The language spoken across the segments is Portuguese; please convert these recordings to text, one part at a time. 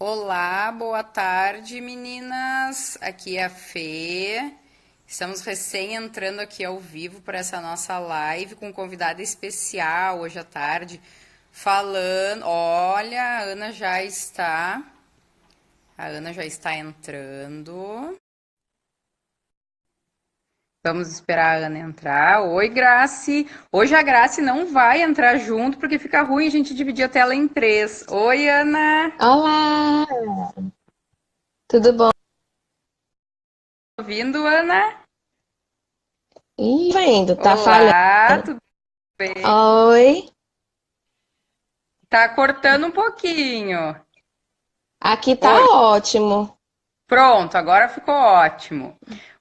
Olá, boa tarde, meninas. Aqui é a Fê. Estamos recém entrando aqui ao vivo para essa nossa live com convidada especial hoje à tarde, falando. Olha, a Ana já está entrando. Vamos esperar a Ana entrar. Oi, Grace. Hoje a Grace não vai entrar junto porque fica ruim a gente dividir a tela em três. Oi, Ana. Olá, tudo bom? Ouvindo, Ana? Ih, vendo, tá falhando. Olá, tudo bem? Oi, Tá cortando um pouquinho. aqui tá Oi, ótimo. pronto, agora ficou ótimo.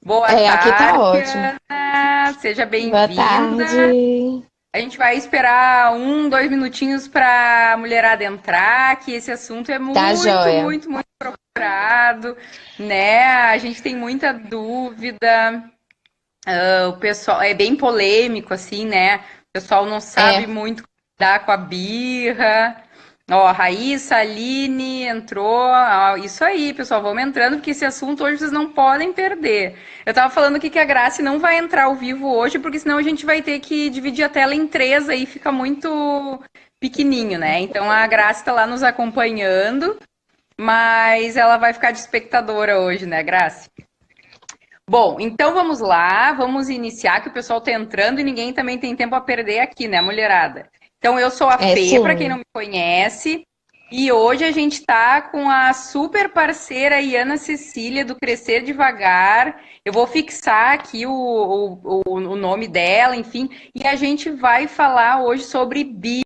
Boa Aqui tá tarde, ótimo. Ana. Seja Boa bem-vinda. tarde. A gente vai esperar 2 minutinhos para a mulherada entrar, que esse assunto é Tá muito, joia. muito, muito procurado, né? A gente tem muita dúvida. O pessoal é bem polêmico, assim, né? O pessoal não sabe É, muito lidar com a birra. Ó, Raíssa, Aline entrou. Ó, isso aí, pessoal, vamos entrando, porque esse assunto hoje vocês não podem perder. Eu tava falando aqui que a Grace não vai entrar ao vivo hoje, porque senão a gente vai ter que dividir a tela em três, aí fica muito pequenininho, né? Então a Grace tá lá nos acompanhando, mas ela vai ficar de espectadora hoje, né, Grace? Bom, então vamos lá, vamos iniciar, que o pessoal está entrando e ninguém também tem tempo a perder aqui, né, mulherada? Então, eu sou a é Fê, para quem sim. não me conhece, e hoje a gente está com a super parceira Ana Cecília, do Crescer Devagar. Eu vou fixar aqui o nome dela, enfim, e a gente vai falar hoje sobre bi.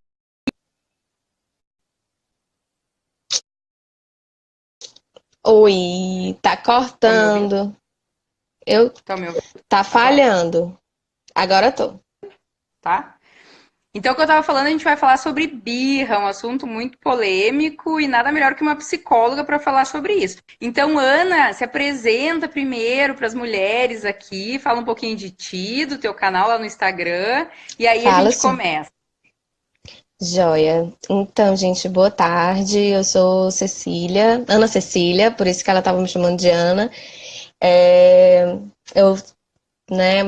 Oi, tá Estão me ouvindo? cortando. Eu Estão me ouvindo tá agora? falhando. Agora tô. Tá? Então, o que eu estava falando, a gente vai falar sobre birra, um assunto muito polêmico e nada melhor que uma psicóloga para falar sobre isso. Então, Ana, se apresenta primeiro para as mulheres aqui, fala um pouquinho de ti, do teu canal lá no Instagram, e aí a Fala gente sim. começa. Joia. Então, gente, boa tarde. Eu sou Cecília, Ana Cecília, por isso que ela tava me chamando de Ana. É, eu, né,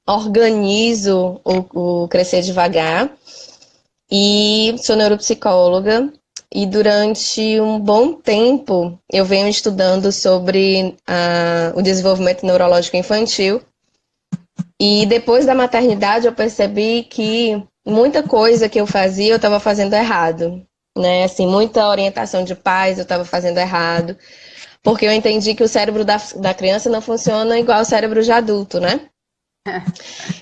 organizo o Crescer Devagar e sou neuropsicóloga. E durante um bom tempo eu venho estudando sobre o desenvolvimento neurológico infantil. E depois da maternidade eu percebi que muita coisa que eu fazia eu estava fazendo errado. Né? Assim, muita orientação de pais eu estava fazendo errado. Porque eu entendi que o cérebro da criança não funciona igual ao cérebro de adulto, né?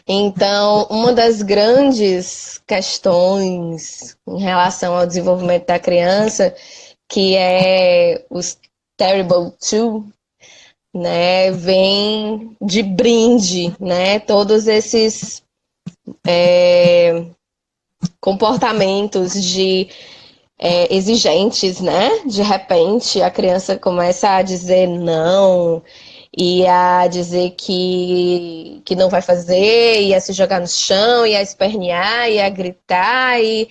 Então, uma das grandes questões em relação ao desenvolvimento da criança, que é os Terrible Two, né, vem de brinde, né, todos esses comportamentos de exigentes, né? De repente a criança começa a dizer não e a dizer que não vai fazer, e a se jogar no chão, e a espernear, e a gritar, e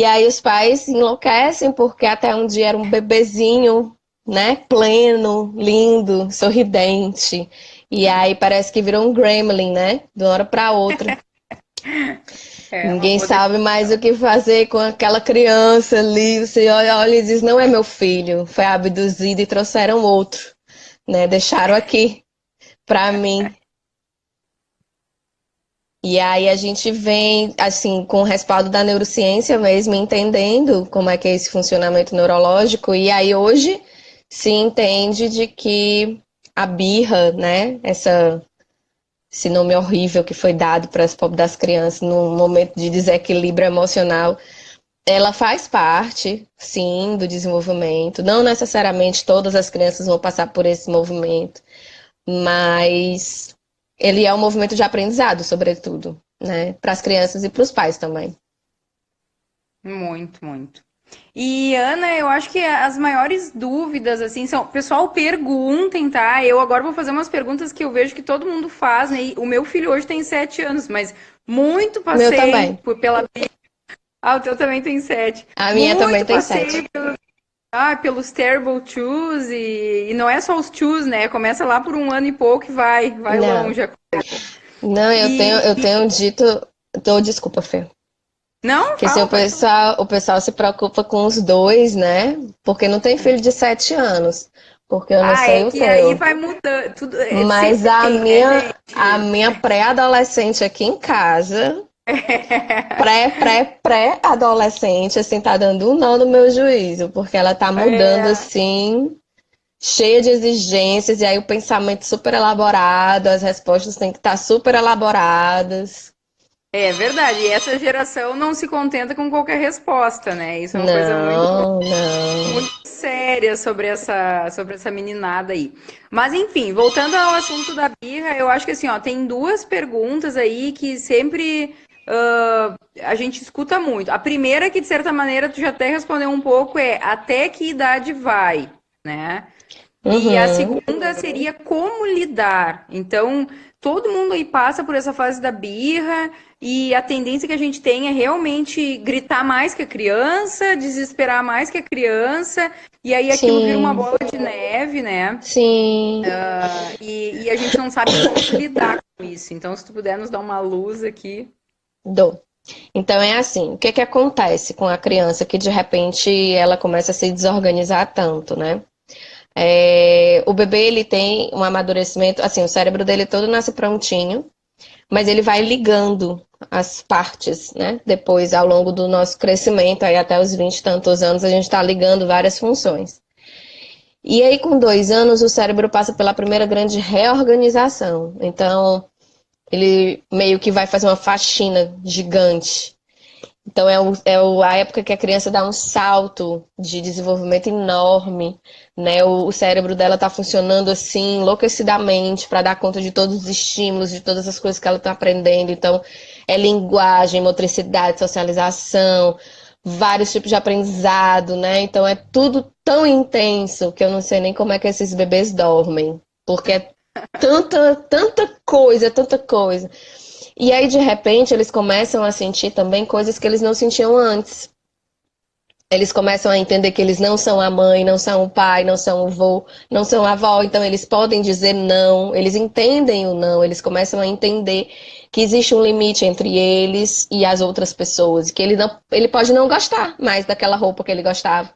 aí os pais enlouquecem porque até um dia era um bebezinho, né? Pleno, lindo, sorridente. E aí parece que virou um gremlin, né? De uma hora para outra. É uma Ninguém boa sabe mais definição. o que fazer com aquela criança ali. Você olha, olha e diz, não é meu filho, foi abduzido e trouxeram outro, né? Deixaram aqui pra mim. E aí a gente vem, assim, com o respaldo da neurociência mesmo, entendendo como é que é esse funcionamento neurológico. E aí hoje se entende de que a birra, né? Esse nome horrível que foi dado para as pobres das crianças num momento de desequilíbrio emocional, ela faz parte, sim, do desenvolvimento. Não necessariamente todas as crianças vão passar por esse movimento, mas ele é um movimento de aprendizado, sobretudo, né? Para as crianças e para os pais também. Muito, muito. E, Ana, eu acho que as maiores dúvidas, assim, são. Pessoal, perguntem, tá? Eu agora vou fazer umas perguntas que eu vejo que todo mundo faz, né? E o meu filho hoje tem 7 anos, mas muito Meu passei também. pela. Ah, o teu também tem 7. A minha também Muito tem passei 7. pelos terrible twos, e não é só os twos, né? Começa lá por 1 ano e pouco e vai Não, longe a coisa. não, E, eu tenho dito. Desculpa, Fê. não, Que se fala, pode falar. o pessoal se preocupa com os dois, né? Porque não tem filho de 7 anos. Porque eu não sei É o que aí teu. vai mudando, tudo, Mas sempre tem, né, a gente? minha pré-adolescente aqui em casa, pré-adolescente, assim, tá dando um nó no meu juízo, porque ela tá mudando, É, assim, cheia de exigências, e aí o pensamento super elaborado, as respostas têm que estar super elaboradas. é verdade, e essa geração não se contenta com qualquer resposta, né? Isso é uma coisa Não, não. muito séria sobre essa meninada aí. Mas enfim, voltando ao assunto da birra, eu acho que assim, ó, tem duas perguntas aí que sempre a gente escuta muito. A primeira, que de certa maneira tu já até respondeu um pouco, é até que idade vai, né? E a Uhum. segunda seria como lidar. Então, todo mundo aí passa por essa fase da birra, e a tendência que a gente tem é realmente gritar mais que a criança, desesperar mais que a criança, e aí aquilo vira uma Sim, bola de neve, né? sim. E a gente não sabe como lidar com isso. Então, se tu puder nos dar uma luz aqui. Dou. Então é assim, o que que acontece com a criança que de repente ela começa a se desorganizar tanto, né? O bebê ele tem um amadurecimento, assim, o cérebro dele todo nasce prontinho, mas ele vai ligando as partes, né? Depois, ao longo do nosso crescimento, aí até os 20 e tantos anos, a gente está ligando várias funções. E aí, com 2 anos, o cérebro passa pela primeira grande reorganização. Então, ele meio que vai fazer uma faxina gigante. Então a época que a criança dá um salto de desenvolvimento enorme, né? O cérebro dela está funcionando assim enlouquecidamente para dar conta de todos os estímulos, de todas as coisas que ela está aprendendo. Então é linguagem, motricidade, socialização, vários tipos de aprendizado, né? Então é tudo tão intenso que eu não sei nem como é que esses bebês dormem, porque é tanta coisa, tanta coisa. E aí, de repente, eles começam a sentir também coisas que eles não sentiam antes. Eles começam a entender que eles não são a mãe, não são o pai, não são o avô, não são a avó, então eles podem dizer não, eles entendem o não, eles começam a entender que existe um limite entre eles e as outras pessoas, que ele pode não gostar mais daquela roupa que ele gostava,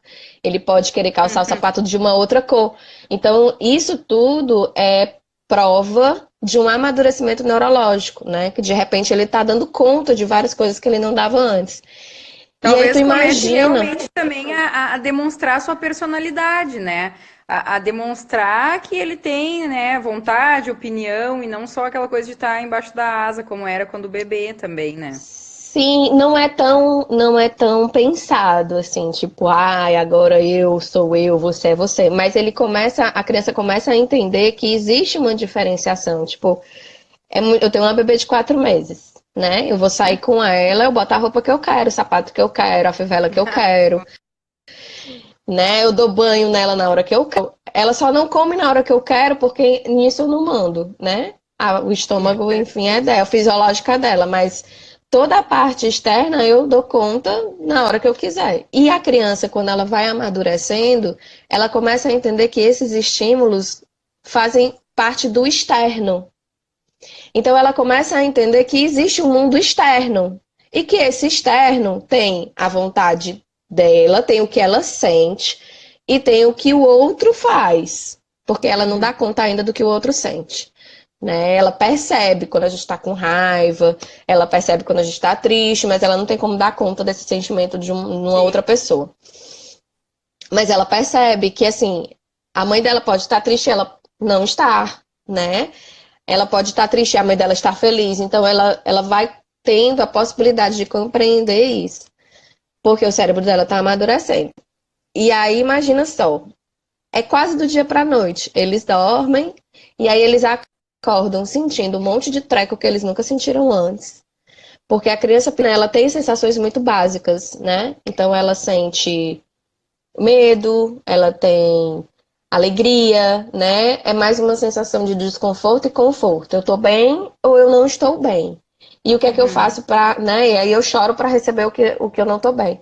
ele pode querer calçar o sapato de uma outra cor. Então, isso tudo é prova de um amadurecimento neurológico, né? Que de repente ele está dando conta de várias coisas que ele não dava antes. E aí tu Talvez comece imagina. realmente também a demonstrar sua personalidade, né? A demonstrar que ele tem, né, vontade, opinião, e não só aquela coisa de estar embaixo da asa, como era quando bebê também, né? Sim, não é tão pensado assim, tipo, ai, agora eu sou eu, você é você. Mas a criança começa a entender que existe uma diferenciação. Tipo, eu tenho uma bebê de 4 meses, né? Eu vou sair com ela, eu boto a roupa que eu quero, o sapato que eu quero, a fivela que eu quero, né? Eu dou banho nela na hora que eu quero. Ela só não come na hora que eu quero, porque nisso eu não mando, né? O estômago, enfim, é dela, a fisiológica é dela, mas toda a parte externa eu dou conta na hora que eu quiser. E a criança, quando ela vai amadurecendo, ela começa a entender que esses estímulos fazem parte do externo. Então ela começa a entender que existe um mundo externo e que esse externo tem a vontade dela, tem o que ela sente e tem o que o outro faz, porque ela não dá conta ainda do que o outro sente. Né? Ela percebe quando a gente está com raiva, ela percebe quando a gente está triste, mas ela não tem como dar conta desse sentimento de uma outra pessoa. Mas ela percebe que, assim, a mãe dela pode estar triste e ela não está, né? Ela pode estar triste e a mãe dela está feliz. Então, ela vai tendo a possibilidade de compreender isso. Porque o cérebro dela está amadurecendo. E aí, imagina só. É quase do dia para a noite. Eles dormem e aí eles acordam sentindo um monte de treco que eles nunca sentiram antes. Porque a criança, ela tem sensações muito básicas, né? Então, ela sente medo, ela tem alegria, né? É mais uma sensação de desconforto e conforto. Eu tô bem ou eu não estou bem. E o que é que eu faço para, né? E aí eu choro para receber o que eu não tô bem.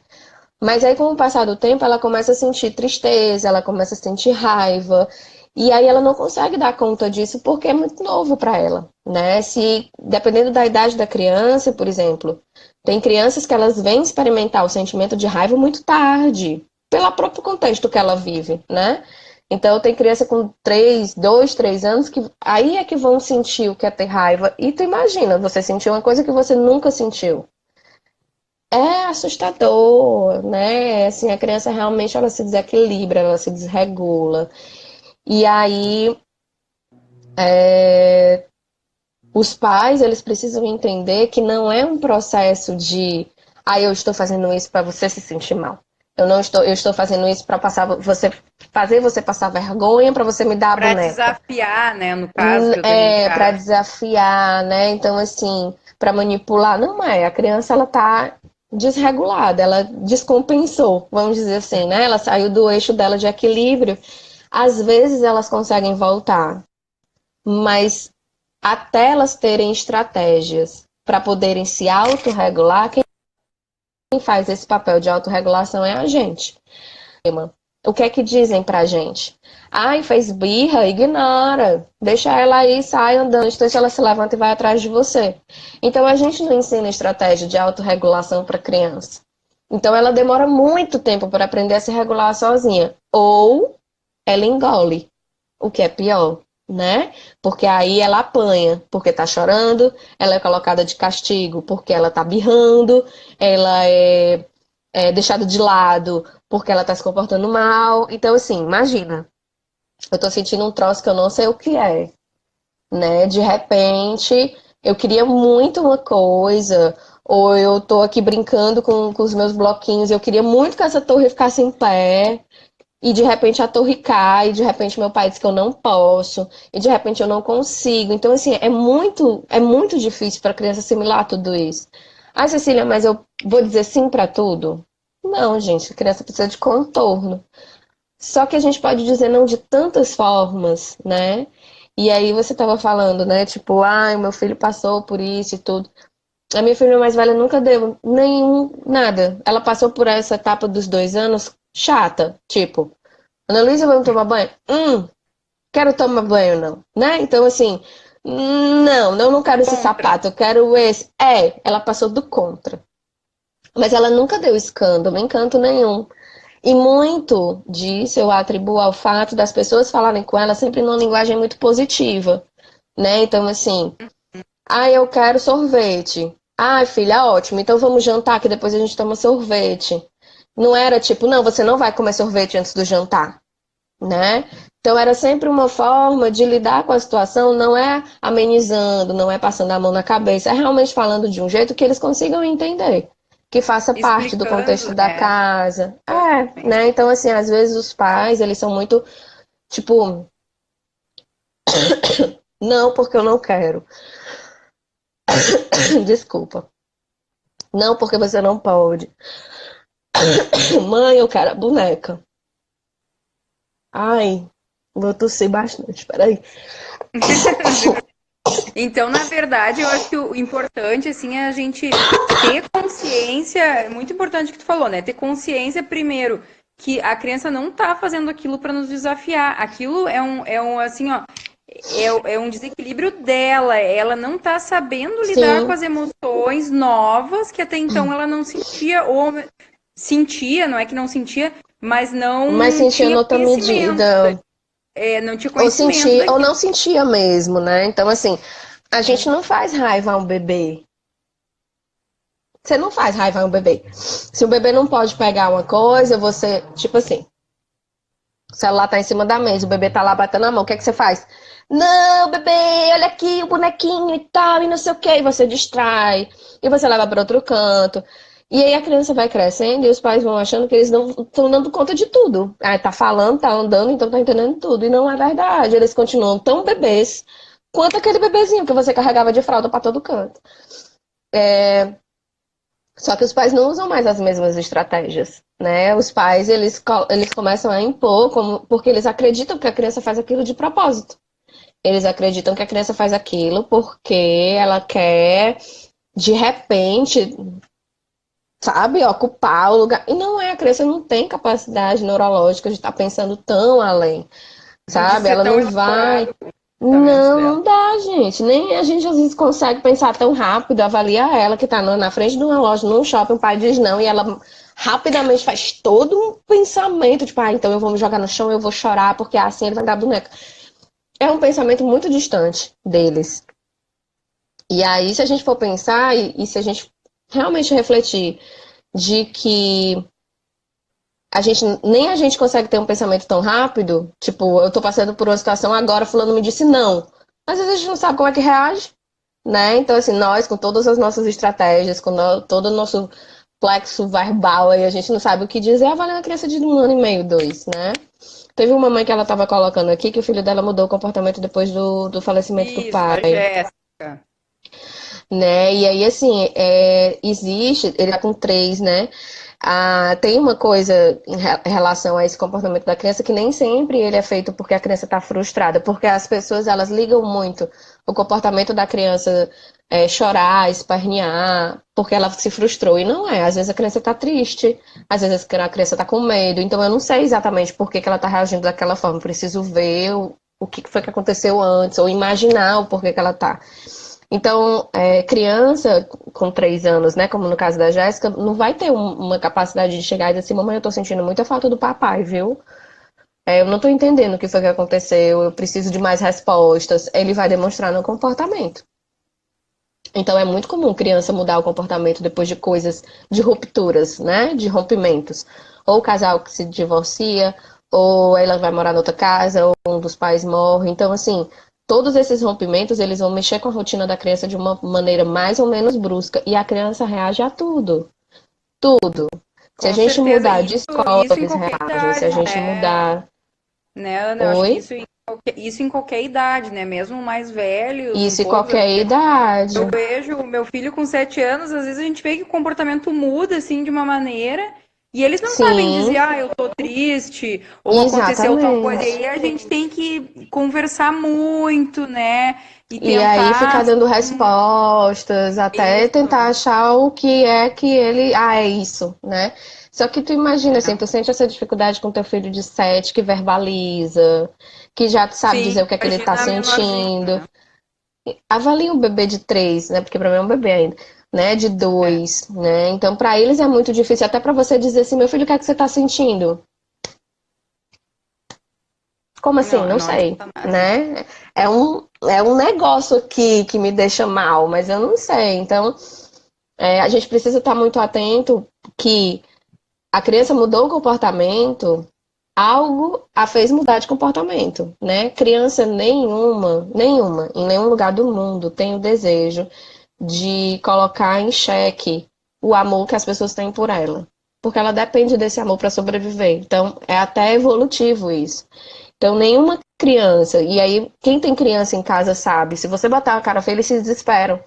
Mas aí, com o passar do tempo, ela começa a sentir tristeza, ela começa a sentir raiva, e aí ela não consegue dar conta disso porque é muito novo para ela, né? Se, dependendo da idade da criança, por exemplo, tem crianças que elas vêm experimentar o sentimento de raiva muito tarde, pelo próprio contexto que ela vive, né? Então, tem criança com 3 anos, que aí é que vão sentir o que é ter raiva. E tu imagina, você sentir uma coisa que você nunca sentiu. É assustador, né? Assim, a criança realmente ela se desequilibra, ela se desregula. E aí, os pais, eles precisam entender que não é um processo de, eu estou fazendo isso para você se sentir mal. Eu estou fazendo isso para fazer você passar vergonha, para você me dar a Para boneca. desafiar, né? No caso que eu tenho no Para caso. desafiar, né? Então, assim, para manipular, não é. A criança, ela tá desregulada, ela descompensou, vamos dizer assim, né? Ela saiu do eixo dela de equilíbrio. Às vezes elas conseguem voltar, mas até elas terem estratégias para poderem se autorregular, quem faz esse papel de autorregulação é a gente. O que é que dizem pra gente? Ai, fez birra, ignora. Deixa ela aí, sai andando, então ela se levanta e vai atrás de você. Então a gente não ensina estratégia de autorregulação para criança. Então ela demora muito tempo para aprender a se regular sozinha. Ou ela engole, o que é pior, né? Porque aí ela apanha, porque tá chorando, ela é colocada de castigo porque ela tá birrando, ela é deixada de lado porque ela tá se comportando mal. Então, assim, imagina, eu tô sentindo um troço que eu não sei o que é, né? De repente, eu queria muito uma coisa, ou eu tô aqui brincando com os meus bloquinhos, eu queria muito que essa torre ficasse em pé, e de repente a torre cai, e de repente meu pai diz que eu não posso, e de repente eu não consigo. Então, assim, é muito difícil para a criança assimilar tudo isso. Ah, Cecília, mas eu vou dizer sim para tudo? Não, gente, a criança precisa de contorno. Só que a gente pode dizer não de tantas formas, né? E aí você estava falando, né? Tipo, o meu filho passou por isso e tudo. A minha filha mais velha nunca deu nada. Ela passou por essa etapa dos 2 anos chata, tipo, Ana Luísa, vamos tomar banho? Quero tomar banho, não. Né? Então, assim, não quero esse Contra. sapato, eu quero esse. Ela passou do contra. Mas ela nunca deu escândalo, encanto nenhum. E muito disso eu atribuo ao fato das pessoas falarem com ela sempre numa linguagem muito positiva, né? Então, assim, eu quero sorvete. Filha, ótimo, então vamos jantar que depois a gente toma sorvete. Não era tipo, não, você não vai comer sorvete antes do jantar, né? Então era sempre uma forma de lidar com a situação, não é amenizando, não é passando a mão na cabeça, é realmente falando de um jeito que eles consigam entender, que faça parte do Explicando, contexto da né? casa. Né? Então, assim, às vezes os pais, eles são muito, tipo, não, porque eu não quero. Desculpa. Não, porque você não pode. Mãe, eu quero a boneca. Ai, vou tossir bastante, peraí. Então, na verdade, eu acho que o importante, assim, é a gente ter consciência, é muito importante o que tu falou, né? Ter consciência, primeiro, que a criança não tá fazendo aquilo para nos desafiar. Aquilo assim, ó, é um desequilíbrio dela. Ela não tá sabendo lidar com Sim, as emoções novas que até então ela não sentia, ou sentia, não é que não sentia, mas mas não sentia tinha noutra conhecimento, medida. não tinha Ou conhecimento sentir, ou daquilo. não sentia mesmo, né? Então, assim, a gente não faz raiva a um bebê. Você não faz raiva a um bebê. Se o bebê não pode pegar uma coisa, você, tipo assim, o celular tá em cima da mesa, o bebê tá lá batendo a mão, o que é que você faz? Não, bebê, olha aqui o bonequinho e tal, e não sei o que, e você distrai, e você leva para outro canto. E aí a criança vai crescendo e os pais vão achando que eles não estão dando conta de tudo. Tá falando, tá andando, então tá entendendo tudo. E não é verdade. Eles continuam tão bebês quanto aquele bebezinho que você carregava de fralda para todo canto. Só que os pais não usam mais as mesmas estratégias, né? Os pais, eles começam a impor, porque eles acreditam que a criança faz aquilo de propósito. Eles acreditam que a criança faz aquilo porque ela quer, de repente, sabe, ocupar o lugar. E não é, a criança não tem capacidade neurológica de estar pensando tão além, De sabe? ser Ela tão não vai. elaborado o pensamento Não, dela. não dá, gente. Nem a gente às vezes consegue pensar tão rápido, avaliar ela que tá na frente de uma loja, num shopping, o pai diz não, e ela rapidamente faz todo um pensamento, tipo, ah, então eu vou me jogar no chão, eu vou chorar, porque assim ele vai dar boneca. É um pensamento muito distante deles. E aí, se a gente for pensar, e se a gente realmente refletir de que nem a gente consegue ter um pensamento tão rápido, tipo, eu tô passando por uma situação agora, fulano me disse não. Às vezes a gente não sabe como é que reage, né? Então, assim, nós, com todas as nossas estratégias, com todo o nosso plexo verbal, aí a gente não sabe o que dizer, avaliar uma criança de 1 ano e meio, 2, né? Teve uma mãe que ela tava colocando aqui que o filho dela mudou o comportamento depois do falecimento do Isso, a pai, Jéssica. né? E aí, assim, existe, ele tá com 3, né? Tem uma coisa em relação a esse comportamento da criança que nem sempre ele é feito porque a criança está frustrada, porque as pessoas elas ligam muito o comportamento da criança chorar, espernear, porque ela se frustrou. E não é. Às vezes a criança está triste, às vezes a criança está com medo. Então eu não sei exatamente por que ela está reagindo daquela forma. Preciso ver o que foi que aconteceu antes, ou imaginar o porquê que ela está. Então, criança com 3 anos, né, como no caso da Jéssica, não vai ter uma capacidade de chegar e dizer assim, mamãe, eu tô sentindo muita falta do papai, viu? Eu não tô entendendo o que foi que aconteceu, eu preciso de mais respostas. Ele vai demonstrar no comportamento. Então, é muito comum criança mudar o comportamento depois de coisas, de rupturas, né, de rompimentos. Ou o casal que se divorcia, ou ela vai morar noutra casa, ou um dos pais morre. Então, assim, todos esses rompimentos, eles vão mexer com a rotina da criança de uma maneira mais ou menos brusca. E a criança reage a tudo. Tudo. Se a Com gente certeza, mudar de isso, escola, isso em eles qualquer reagem. Se a idade, gente né? mudar. Né, Ana? Eu acho que Oi? isso em qualquer idade, né? Mesmo mais velhos, um Isso em pouco. qualquer idade. Eu vejo o meu filho com 7 anos, às vezes a gente vê que o comportamento muda, assim, de uma maneira, e eles não sabem dizer, Sim, eu tô triste, ou aconteceu tal coisa. E exatamente. aí a gente tem que conversar muito, né? E E aí tentar, ficar dando assim, respostas, até isso. tentar achar o que é que ele. Ah, é isso, né? Só que tu imagina, assim, tu sente essa dificuldade com teu filho de 7 que verbaliza, que já sabe Sim, dizer o que é que ele tá imagina a menorzinha, sentindo. né? Avalia um bebê de 3, né? Porque pra mim é um bebê ainda, né? De É. 2, né? Então, pra eles é muito difícil, até pra você dizer assim, meu filho, o que é que você tá sentindo? Como assim? Não, Não não sei, adianta nada. né? É um negócio aqui que me deixa mal, mas eu não sei. Então, a gente precisa estar muito atento que a criança mudou o comportamento, algo a fez mudar de comportamento, né? Criança nenhuma, em nenhum lugar do mundo tem o desejo de colocar em xeque o amor que as pessoas têm por ela. Porque ela depende desse amor para sobreviver. Então, é até evolutivo isso. Então, nenhuma criança, e aí quem tem criança em casa sabe, se você botar a cara feia, eles se desesperam.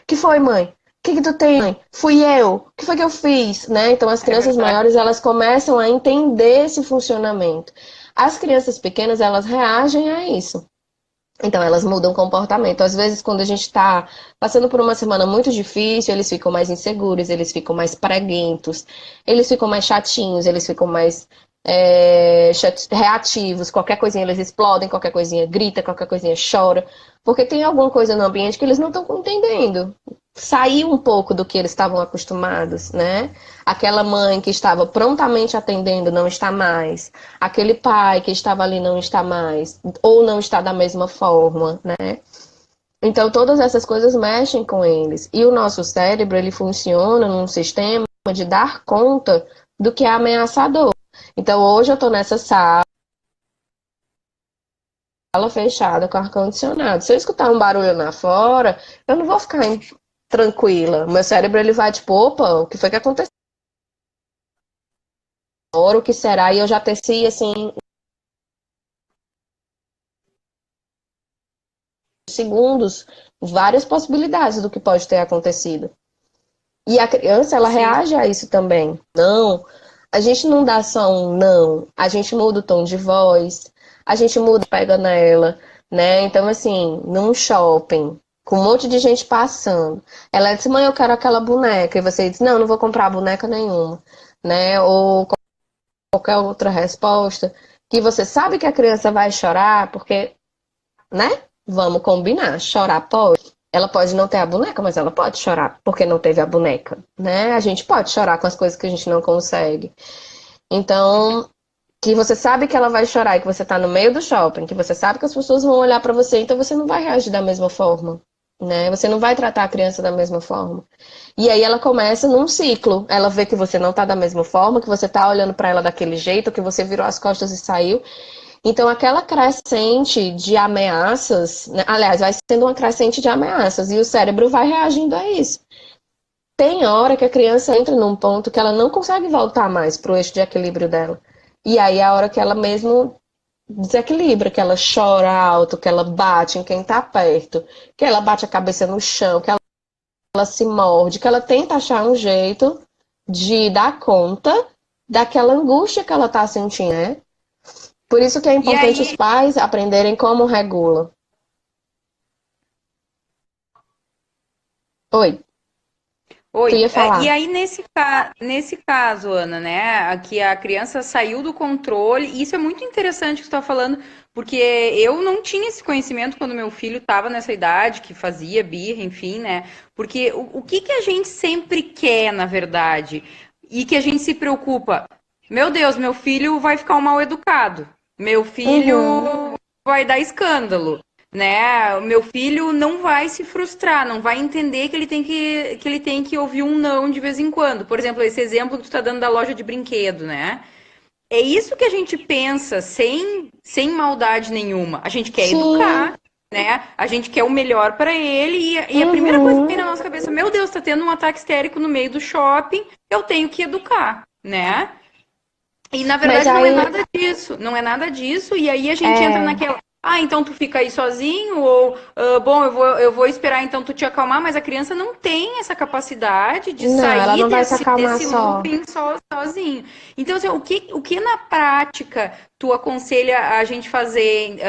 Que foi, mãe? O que tu tem, mãe? Fui eu. O que foi que eu fiz? Né? Então, as É crianças verdade. maiores, elas começam a entender esse funcionamento. As crianças pequenas, elas reagem a isso. Então, elas mudam o comportamento. Às vezes, quando a gente está passando por uma semana muito difícil, eles ficam mais inseguros, eles ficam mais preguentos, eles ficam mais chatinhos, eles ficam mais reativos. Qualquer coisinha eles explodem, qualquer coisinha grita, qualquer coisinha chora. Porque tem alguma coisa no ambiente que eles não estão entendendo. Sair um pouco do que eles estavam acostumados, né? Aquela mãe que estava prontamente atendendo não está mais. Aquele pai que estava ali não está mais, ou não está da mesma forma, né? Então, todas essas coisas mexem com eles. E o nosso cérebro, ele funciona num sistema de dar conta do que é ameaçador. Então, hoje eu estou nessa sala fechada com ar-condicionado. Se eu escutar um barulho lá fora, eu não vou ficar tranquila. O meu cérebro, ele vai tipo, opa, o que foi que aconteceu? O que será? E eu já teci, assim, segundos, várias possibilidades do que pode ter acontecido. E a criança, ela Sim, reage a isso também. Não, a gente não dá só um não, a gente muda o tom de voz, a gente muda, pega nela, né? Então, assim, num shopping, com um monte de gente passando. Ela disse, mãe, eu quero aquela boneca. E você diz, não, não vou comprar boneca nenhuma, né? Ou qualquer outra resposta, que você sabe que a criança vai chorar, porque, né? Vamos combinar, chorar pode. Ela pode não ter a boneca, mas ela pode chorar porque não teve a boneca, né? A gente pode chorar com as coisas que a gente não consegue. Então, que você sabe que ela vai chorar e que você tá no meio do shopping, que você sabe que as pessoas vão olhar pra você, então você não vai reagir da mesma forma, né? Você não vai tratar a criança da mesma forma. E aí ela começa num ciclo. Ela vê que você não tá da mesma forma, que você tá olhando pra ela daquele jeito, que você virou as costas e saiu. Então aquela crescente de ameaças, né? Aliás, vai sendo uma crescente de ameaças e o cérebro vai reagindo a isso. Tem hora que a criança entra num ponto que ela não consegue voltar mais pro eixo de equilíbrio dela. E aí é a hora que ela mesmo desequilibra, que ela chora alto, que ela bate em quem tá perto, que ela bate a cabeça no chão, que ela se morde, que ela tenta achar um jeito de dar conta daquela angústia que ela tá sentindo, né? Por isso que é E importante os aí, pais aprenderem como regula. Oi, tu oi, ia e falar. aí nesse caso, Ana, né, aqui a criança saiu do controle, e isso é muito interessante que você está falando, porque eu não tinha esse conhecimento quando meu filho estava nessa idade, que fazia birra, enfim, né, porque o que que a gente sempre quer, na verdade, e que a gente se preocupa? Meu Deus, meu filho vai ficar um mal educado, meu Uhum. filho vai dar escândalo. Né? O meu filho não vai se frustrar, não vai entender que ele tem que ouvir um não de vez em quando. Por exemplo, esse exemplo que tu está dando da loja de brinquedo, né? É isso que a gente pensa sem maldade nenhuma. A gente quer Sim. educar, né? A gente quer o melhor para ele e a primeira coisa que vem Uhum. na nossa cabeça, meu Deus, tá tendo um ataque histérico no meio do shopping, eu tenho que educar, né? E na Mas verdade não é aí, nada disso, não é nada disso, e aí a gente entra é... naquela, ah, então tu fica aí sozinho, ou bom, eu vou esperar então tu te acalmar, mas a criança não tem essa capacidade de Não, ela sair não vai se acalmar desse só. looping sozinho. Então, assim, o que na prática tu aconselha a gente fazer?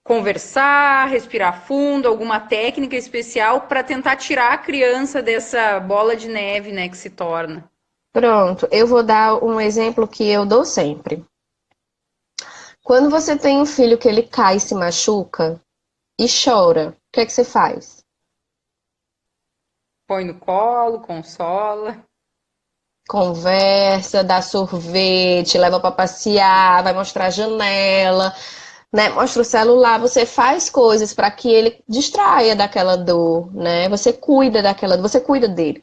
Conversar, respirar fundo, alguma técnica especial para tentar tirar a criança dessa bola de neve, né, que se torna. Pronto, eu vou dar um exemplo que eu dou sempre. Quando você tem um filho que ele cai e se machuca e chora, o que é que você faz? Põe no colo, consola. Conversa, dá sorvete, leva para passear, vai mostrar a janela, né? Mostra o celular, você faz coisas para que ele distraia daquela dor, né? Você cuida daquela dor, você cuida dele.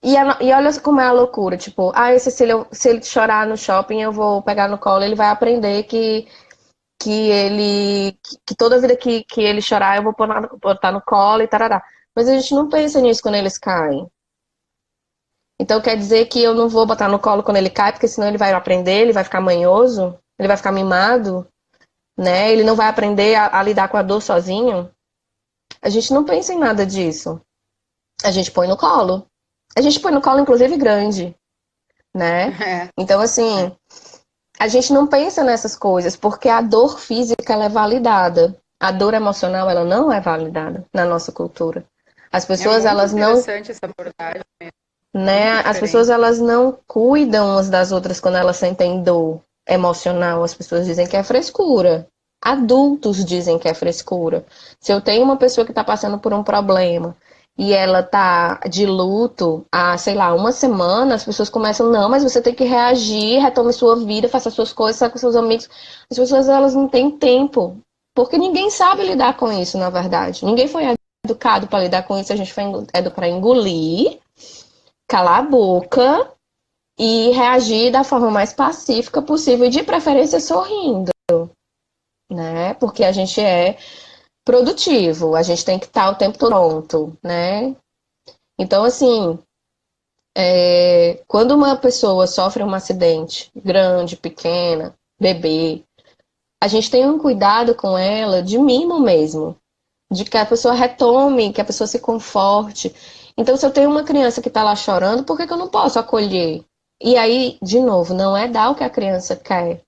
E olha como é a loucura, tipo, esse, se ele chorar no shopping, eu vou pegar no colo, ele vai aprender que toda vida que ele chorar, eu vou botar no colo e tarará. Mas a gente não pensa nisso quando eles caem. Então quer dizer que eu não vou botar no colo quando ele cai, porque senão ele vai aprender, ele vai ficar manhoso, ele vai ficar mimado, né? Ele não vai aprender a lidar com a dor sozinho. A gente não pensa em nada disso. A gente põe no colo. A gente põe no colo, inclusive, grande, né? É, Então, assim, a gente não pensa nessas coisas, porque a dor física ela é validada. A dor emocional, ela não é validada na nossa cultura. As é pessoas, muito elas não, interessante essa abordagem, né? muito As pessoas, diferente. elas não cuidam umas das outras quando elas sentem dor emocional. As pessoas dizem que é frescura. Adultos dizem que é frescura. Se eu tenho uma pessoa que está passando por um problema e ela tá de luto há, sei lá, uma semana, as pessoas começam, não, mas você tem que reagir, retome sua vida, faça suas coisas, saia com seus amigos. As pessoas, elas não têm tempo, porque ninguém sabe lidar com isso, na verdade. Ninguém foi educado para lidar com isso, a gente foi educado para engolir, calar a boca e reagir da forma mais pacífica possível, e de preferência sorrindo, né? Porque a gente é produtivo, a gente tem que estar o tempo todo pronto, né? Então, assim, quando uma pessoa sofre um acidente grande, pequena, bebê, a gente tem um cuidado com ela de mimo mesmo, de que a pessoa retome, que a pessoa se conforte. Então, se eu tenho uma criança que está lá chorando, por que que eu não posso acolher? E aí, de novo, não é dar o que a criança quer,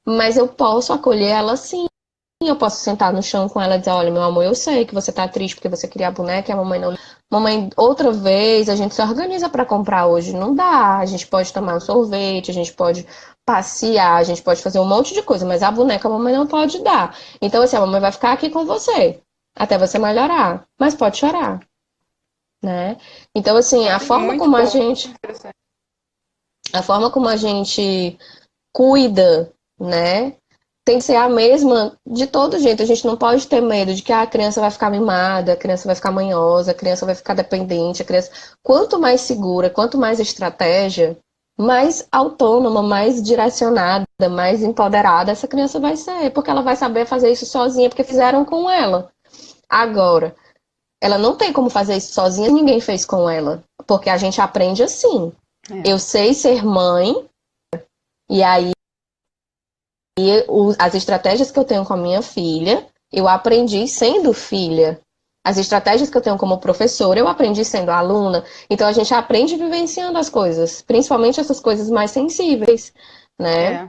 mas eu posso acolher ela sim. eu posso sentar no chão com ela e dizer, olha, meu amor, eu sei que você tá triste porque você queria a boneca e a mamãe não. Mamãe, outra vez, a gente se organiza para comprar hoje. Não dá. A gente pode tomar um sorvete, a gente pode passear, a gente pode fazer um monte de coisa, mas a boneca a mamãe não pode dar. Então, assim, a mamãe vai ficar aqui com você até você melhorar. Mas pode chorar, né? Então, assim, Muito bom. a forma como a gente cuida, né? Tem que ser a mesma de todo jeito. A gente não pode ter medo de que a criança vai ficar mimada, a criança vai ficar manhosa, a criança vai ficar dependente, a criança. Quanto mais segura, quanto mais estratégia, mais autônoma, mais direcionada, mais empoderada essa criança vai ser, porque ela vai saber fazer isso sozinha, porque fizeram com ela. Agora, ela não tem como fazer isso sozinha, ninguém fez com ela, porque a gente aprende assim. Eu sei ser mãe, e aí as estratégias que eu tenho com a minha filha, eu aprendi sendo filha. As estratégias que eu tenho como professora, eu aprendi sendo aluna. Então a gente aprende vivenciando as coisas, principalmente essas coisas mais sensíveis, né?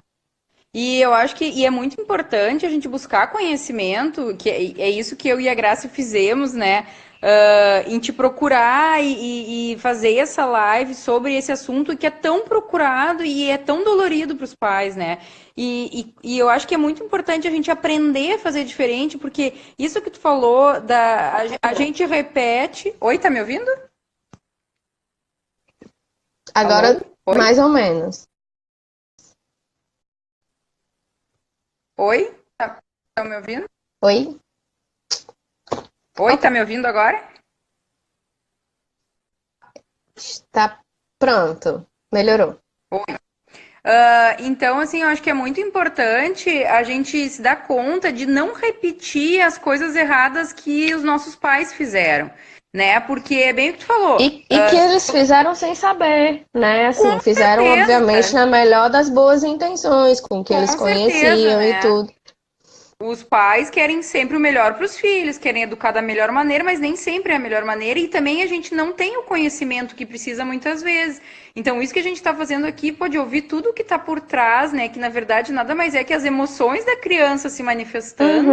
E eu acho que é muito importante a gente buscar conhecimento, que é isso que eu e a Graça fizemos, né? Em te procurar e fazer essa live sobre esse assunto que é tão procurado e é tão dolorido para os pais, né? E eu acho que é muito importante a gente aprender a fazer diferente, porque isso que tu falou, a gente repete. Oi, tá me ouvindo? Agora, mais ou menos. Oi? Tá me ouvindo? Oi? Oi, tá me ouvindo agora? Tá pronto. Melhorou. Oi. Então, assim, eu acho que é muito importante a gente se dar conta de não repetir as coisas erradas que os nossos pais fizeram, né? Porque é bem o que tu falou. E que eles fizeram sem saber, né? Assim, Com fizeram, certeza. obviamente, na melhor das boas intenções, com o que eles conheciam, né? E tudo. Os pais querem sempre o melhor para os filhos, querem educar da melhor maneira, mas nem sempre é a melhor maneira, e também a gente não tem o conhecimento que precisa muitas vezes. Então, isso que a gente está fazendo aqui pode ouvir tudo o que está por trás, né? Que na verdade nada mais é que as emoções da criança se manifestando,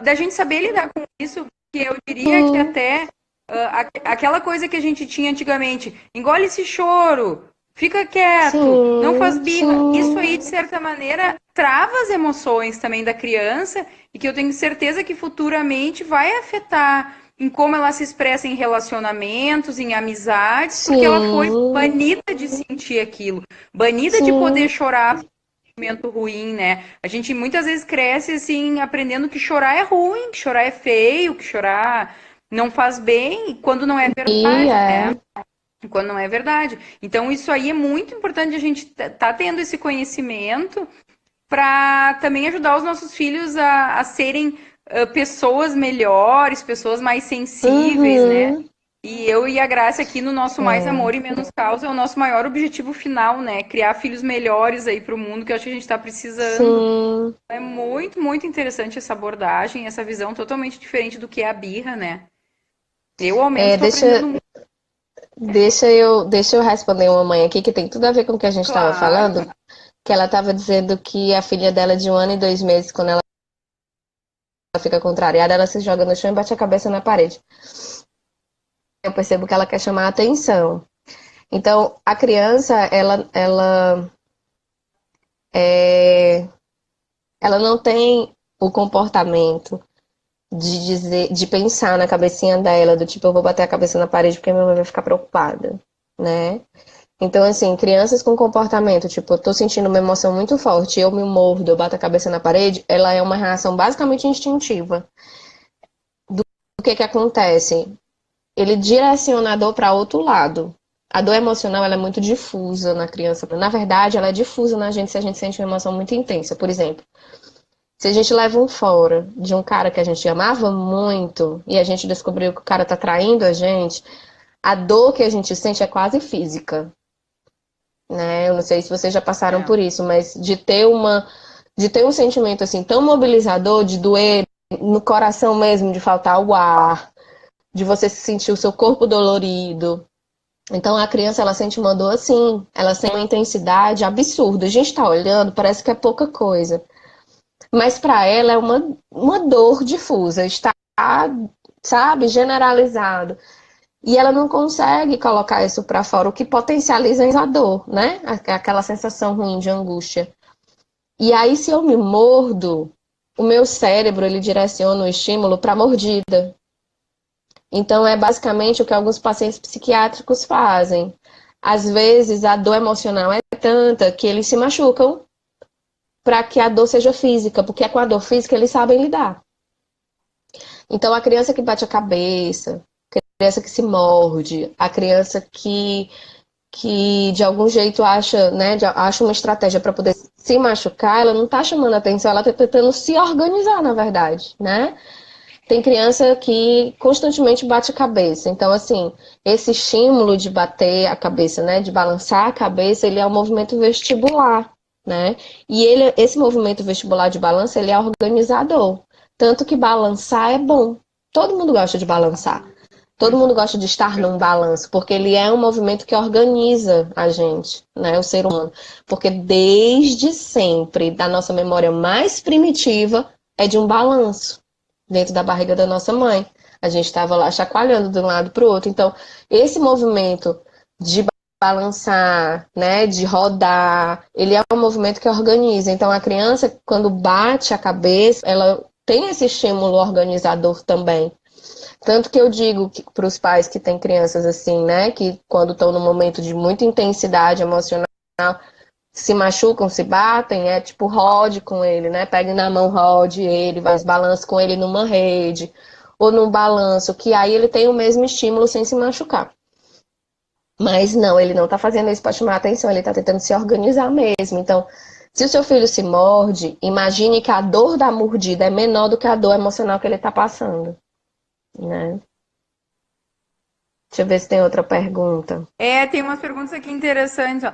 da gente saber lidar com isso, que eu diria que até aquela coisa que a gente tinha antigamente, engole esse choro. Fica quieto, não faz birra. Isso aí, de certa maneira, trava as emoções também da criança e que eu tenho certeza que futuramente vai afetar em como ela se expressa em relacionamentos, em amizades, porque ela foi banida de sentir aquilo, banida de poder chorar por um momento ruim, né? A gente muitas vezes cresce assim, aprendendo que chorar é ruim, que chorar é feio, que chorar não faz bem, quando não é verdade, né? Quando não é verdade. Então, isso aí é muito importante a gente tá tendo esse conhecimento para também ajudar os nossos filhos a serem pessoas melhores, pessoas mais sensíveis, né? E eu e a Graça aqui no nosso Mais Amor e Menos Causa é o nosso maior objetivo final, né? Criar filhos melhores aí para o mundo, que eu acho que a gente está precisando. É muito, muito interessante essa abordagem, essa visão totalmente diferente do que é a birra, né? Eu, ao menos, estou aprendendo muito. Deixa eu responder uma mãe aqui que tem tudo a ver com o que a gente estava falando, que ela estava dizendo que a filha dela de 1 ano e 2 meses, quando ela fica contrariada, ela se joga no chão e bate a cabeça na parede. Eu percebo que ela quer chamar a atenção. Então, a criança, ela não tem o comportamento de pensar na cabecinha dela, do tipo, eu vou bater a cabeça na parede porque minha mãe vai ficar preocupada, né? Então, assim, crianças com comportamento, tipo, eu tô sentindo uma emoção muito forte, eu me mordo, eu bato a cabeça na parede, ela é uma reação basicamente instintiva. Do que acontece? Ele direciona a dor para outro lado. A dor emocional, ela é muito difusa na criança. Na verdade, ela é difusa na gente se a gente sente uma emoção muito intensa. Por exemplo, se a gente leva um fora de um cara que a gente amava muito e a gente descobriu que o cara tá traindo a gente, a dor que a gente sente é quase física, né? Eu não sei se vocês já passaram por isso, mas de ter um sentimento assim tão mobilizador, de doer no coração mesmo, de faltar o ar, de você sentir o seu corpo dolorido. Então a criança, ela sente uma dor assim, ela sente uma intensidade absurda. A gente tá olhando, parece que é pouca coisa. Mas para ela é uma dor difusa, está, sabe, generalizado. E ela não consegue colocar isso para fora, o que potencializa a dor, né? Aquela sensação ruim de angústia. E aí, se eu me mordo, o meu cérebro ele direciona o estímulo para mordida. Então, é basicamente o que alguns pacientes psiquiátricos fazem. Às vezes, a dor emocional é tanta que eles se machucam para que a dor seja física, porque é com a dor física eles sabem lidar. Então, a criança que bate a cabeça, a criança que se morde, a criança que de algum jeito acha, né, acha uma estratégia para poder se machucar, ela não está chamando atenção, ela está tentando se organizar, na verdade, né? Tem criança que constantemente bate a cabeça. Então, assim, esse estímulo de bater a cabeça, né, de balançar a cabeça, ele é um movimento vestibular, né? E esse movimento vestibular de balanço, ele é organizador. Tanto que balançar é bom. Todo mundo gosta de balançar. Todo mundo gosta de estar num balanço, porque ele é um movimento que organiza a gente, né, o ser humano. Porque desde sempre, da nossa memória mais primitiva, é de um balanço dentro da barriga da nossa mãe. A gente estava lá chacoalhando de um lado para o outro. Então, esse movimento de balançar, né, de rodar, ele é um movimento que organiza. Então, a criança, quando bate a cabeça, ela tem esse estímulo organizador também. Tanto que eu digo para os pais que têm crianças assim, né, que quando estão num momento de muita intensidade emocional, se machucam, se batem, é tipo rode com ele, né? Pegue na mão, rode ele, faz balanço com ele numa rede ou num balanço, que aí ele tem o mesmo estímulo sem se machucar. Mas não, ele não tá fazendo isso para chamar atenção, ele tá tentando se organizar mesmo. Então, se o seu filho se morde, imagine que a dor da mordida é menor do que a dor emocional que ele tá passando, né? Deixa eu ver se tem outra pergunta. Tem umas perguntas aqui interessantes, ó.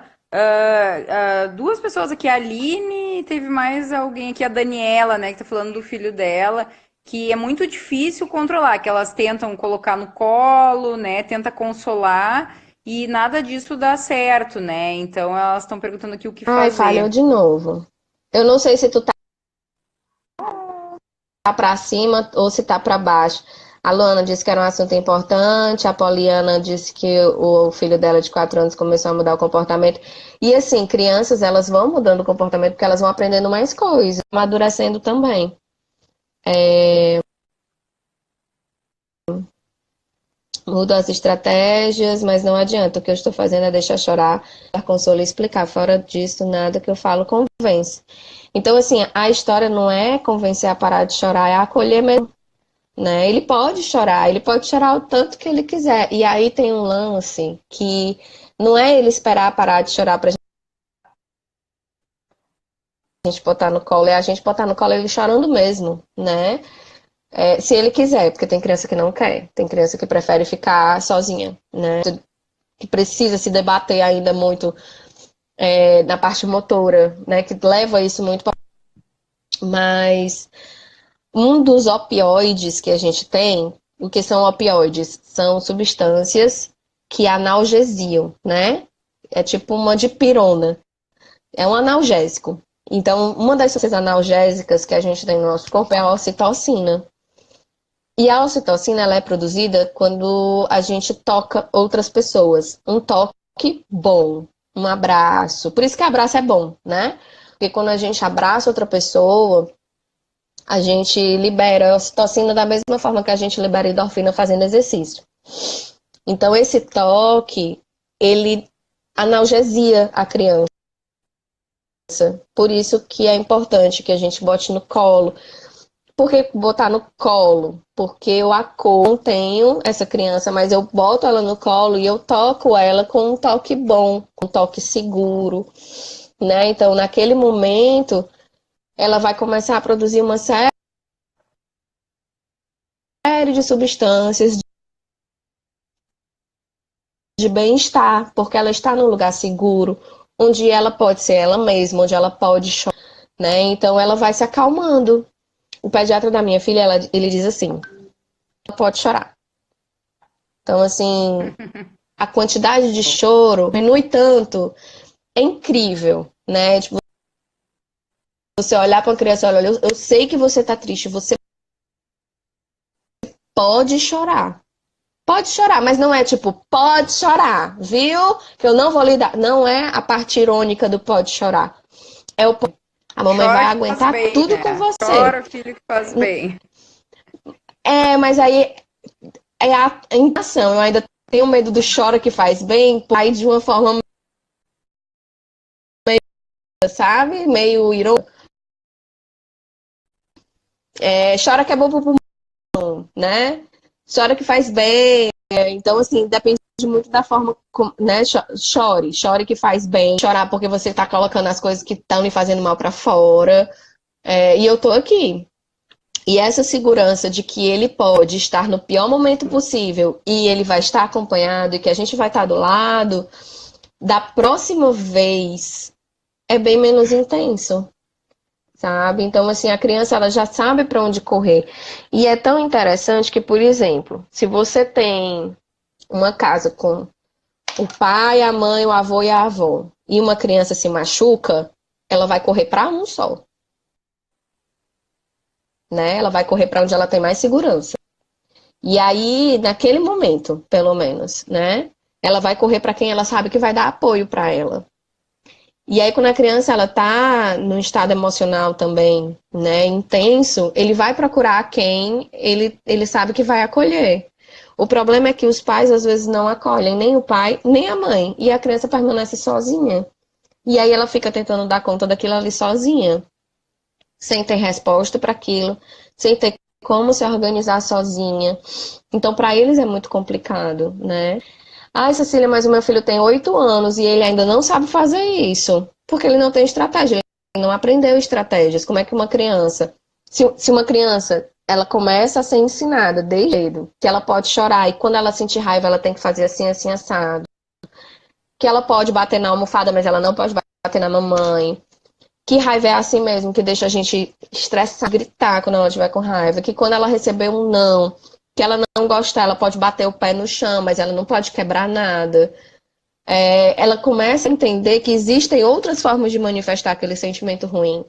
Duas pessoas aqui, a Aline, teve mais alguém aqui, a Daniela, né, que tá falando do filho dela, que é muito difícil controlar, que elas tentam colocar no colo, né, tenta consolar, e nada disso dá certo, né? Então elas estão perguntando aqui o que Ai, falhou fazer. de novo. Eu não sei se tu tá para cima ou se tá para baixo. A Luana disse que era um assunto importante, a Poliana disse que o filho dela de 4 anos começou a mudar o comportamento. E assim, crianças, elas vão mudando o comportamento porque elas vão aprendendo mais coisas, amadurecendo também. Mudo as estratégias, mas não adianta. O que eu estou fazendo é deixar chorar, dar consolo e explicar. Fora disso, nada que eu falo convence. Então, assim, a história não é convencer a parar de chorar, é acolher mesmo. Né? Ele pode chorar o tanto que ele quiser. E aí tem um lance que não é ele esperar parar de chorar pra gente botar no colo, é a gente botar no colo ele chorando mesmo, né? Se ele quiser, porque tem criança que não quer, tem criança que prefere ficar sozinha, né? Que precisa se debater ainda muito na parte motora, né? Que leva isso muito pra... Mas um dos opioides que a gente tem, o que são opioides? São substâncias que analgesiam, né? É tipo uma dipirona. É um analgésico. Então, uma das substâncias analgésicas que a gente tem no nosso corpo é a ocitocina. E a ocitocina, ela é produzida quando a gente toca outras pessoas. Um toque bom, um abraço. Por isso que abraço é bom, né? Porque quando a gente abraça outra pessoa, a gente libera a ocitocina da mesma forma que a gente libera endorfina fazendo exercício. Então, esse toque, ele analgesia a criança. Por isso que é importante que a gente bote no colo. Por que botar no colo? Porque eu tenho essa criança, mas eu boto ela no colo e eu toco ela com um toque bom, um toque seguro, né? Então, naquele momento, ela vai começar a produzir uma série de substâncias de bem-estar, porque ela está num lugar seguro, onde ela pode ser ela mesma, onde ela pode chorar, né? Então ela vai se acalmando. O pediatra da minha filha, ele diz assim, ela pode chorar. Então, assim, a quantidade de choro diminui tanto, é incrível, né? Tipo, você olhar para uma criança, olha, eu sei que você tá triste, você pode chorar. Pode chorar, mas não é tipo, pode chorar, viu? Que eu não vou lidar. Não é a parte irônica do pode chorar. É o a mamãe vai Chora que faz aguentar bem, tudo com né? você. Chora, filho, que faz bem. Mas aí é a intenção. Eu ainda tenho medo do chora que faz bem, aí de uma forma, sabe? Meio irônica. Chora que é bom pro pulmão, né? Chora que faz bem. Então, assim, depende muito da forma, né? Chore que faz bem. Chorar porque você tá colocando as coisas que estão lhe fazendo mal pra fora. E eu tô aqui. E essa segurança de que ele pode estar no pior momento possível e ele vai estar acompanhado e que a gente vai estar do lado, da próxima vez é bem menos intenso, sabe? Então, assim, a criança ela já sabe para onde correr. E é tão interessante que, por exemplo, se você tem uma casa com o pai, a mãe, o avô e a avó, e uma criança se machuca, ela vai correr para um só, né? Ela vai correr para onde ela tem mais segurança. E aí, naquele momento, pelo menos, né? Ela vai correr para quem ela sabe que vai dar apoio para ela. E aí, quando a criança ela tá num estado emocional também, né, intenso, ele vai procurar quem ele sabe que vai acolher. O problema é que os pais às vezes não acolhem nem o pai, nem a mãe, e a criança permanece sozinha. E aí ela fica tentando dar conta daquilo ali sozinha, sem ter resposta para aquilo, sem ter como se organizar sozinha. Então, para eles é muito complicado, né? Ai, Cecília, mas o meu filho tem 8 anos e ele ainda não sabe fazer isso. Porque ele não tem estratégia, ele não aprendeu estratégias. Como é que uma criança... Se uma criança, ela começa a ser ensinada desde cedo, que ela pode chorar e quando ela sentir raiva ela tem que fazer assim, assim, assado. Que ela pode bater na almofada, mas ela não pode bater na mamãe. Que raiva é assim mesmo, que deixa a gente estressar, gritar quando ela estiver com raiva. Que quando ela receber um não, que ela não gostar, ela pode bater o pé no chão, mas ela não pode quebrar nada. Ela começa a entender que existem outras formas de manifestar aquele sentimento ruim.